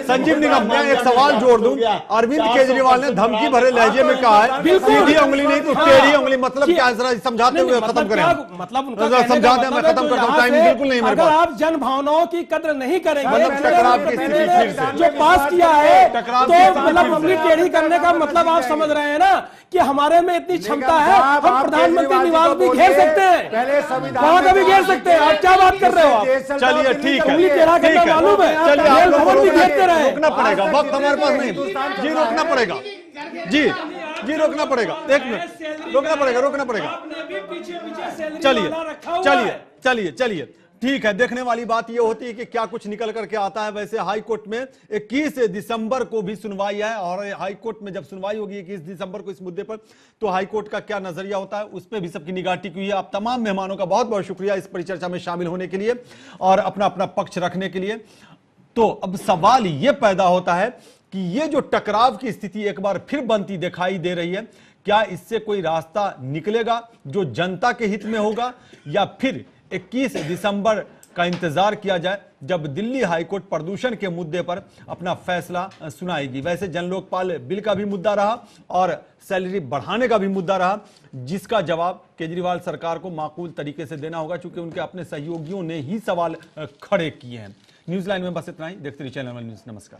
संजीव निगम, मैं एक सवाल जोड़ दूं। अरविंद केजरीवाल ने धमकी भरे लहजे में कहा है सीधी उंगली नहीं तो टेढ़ी उंगली, मतलब क्या है, जरा समझाते हुए खत्म करें। मतलब समझाते हैं, मैं खत्म करता हूं, टाइम बिल्कुल नहीं मेरे अगर पास। आप जन भावनाओं की कद्र नहीं करेंगे, मतलब टकराव की स्थिति फिर से। जो पास किया है टकराव तो की स्थिति मतलब फिर से। उंगली टेढ़ी करने का मतलब आप समझ रहे हैं ना कि हमारे में इतनी क्षमता है, हम प्रधानमंत्री निवास भी घेर सकते हैं, पहले संविधान वहां का भी घेर सकते हैं। आप क्या बात कर रहे हो? आप चलिए ठीक है, उंगली टेढ़ा करना मालूम है, चलिए आप रेल लोगों भवन भी को घेरते रहे। रोकना पड़ेगा, वक्त हमारे पास नहीं। जी रोकना पड़ेगा, जी रोकना पड़ेगा, 1 मिनट रोकना पड़ेगा। आपने भी पीछे पीछे सैलरी चलिए वाला रखा हुआ चलिए है। चलिए चलिए ठीक है, देखने वाली बात यह होती है कि क्या कुछ निकल करके आता है। वैसे हाई कोर्ट में 21 दिसंबर को भी सुनवाई है और हाई कोर्ट में जब सुनवाई होगी 21 दिसंबर को इस मुद्दे पर, तो हाई कोर्ट का क्या नजरिया होता है उस पर भी सबकी निगाह टिकी हुई है। आप तमाम मेहमानों का बहुत बहुत शुक्रिया इस परिचर्चा में शामिल होने के लिए और अपना अपना पक्ष रखने के लिए। तो अब सवाल यह पैदा होता है कि ये जो टकराव की स्थिति एक बार फिर बनती दिखाई दे रही है, क्या इससे कोई रास्ता निकलेगा जो जनता के हित में होगा, या फिर 21 दिसंबर का इंतजार किया जाए जब दिल्ली हाईकोर्ट प्रदूषण के मुद्दे पर अपना फैसला सुनाएगी। वैसे जन लोकपाल बिल का भी मुद्दा रहा और सैलरी बढ़ाने का भी मुद्दा रहा, जिसका जवाब केजरीवाल सरकार को माकूल तरीके से देना होगा, चूंकि उनके अपने सहयोगियों ने ही सवाल खड़े किए हैं। न्यूज़ लाइन में बस इतना ही। देखते रहिए चैनल वन न्यूज़। नमस्कार।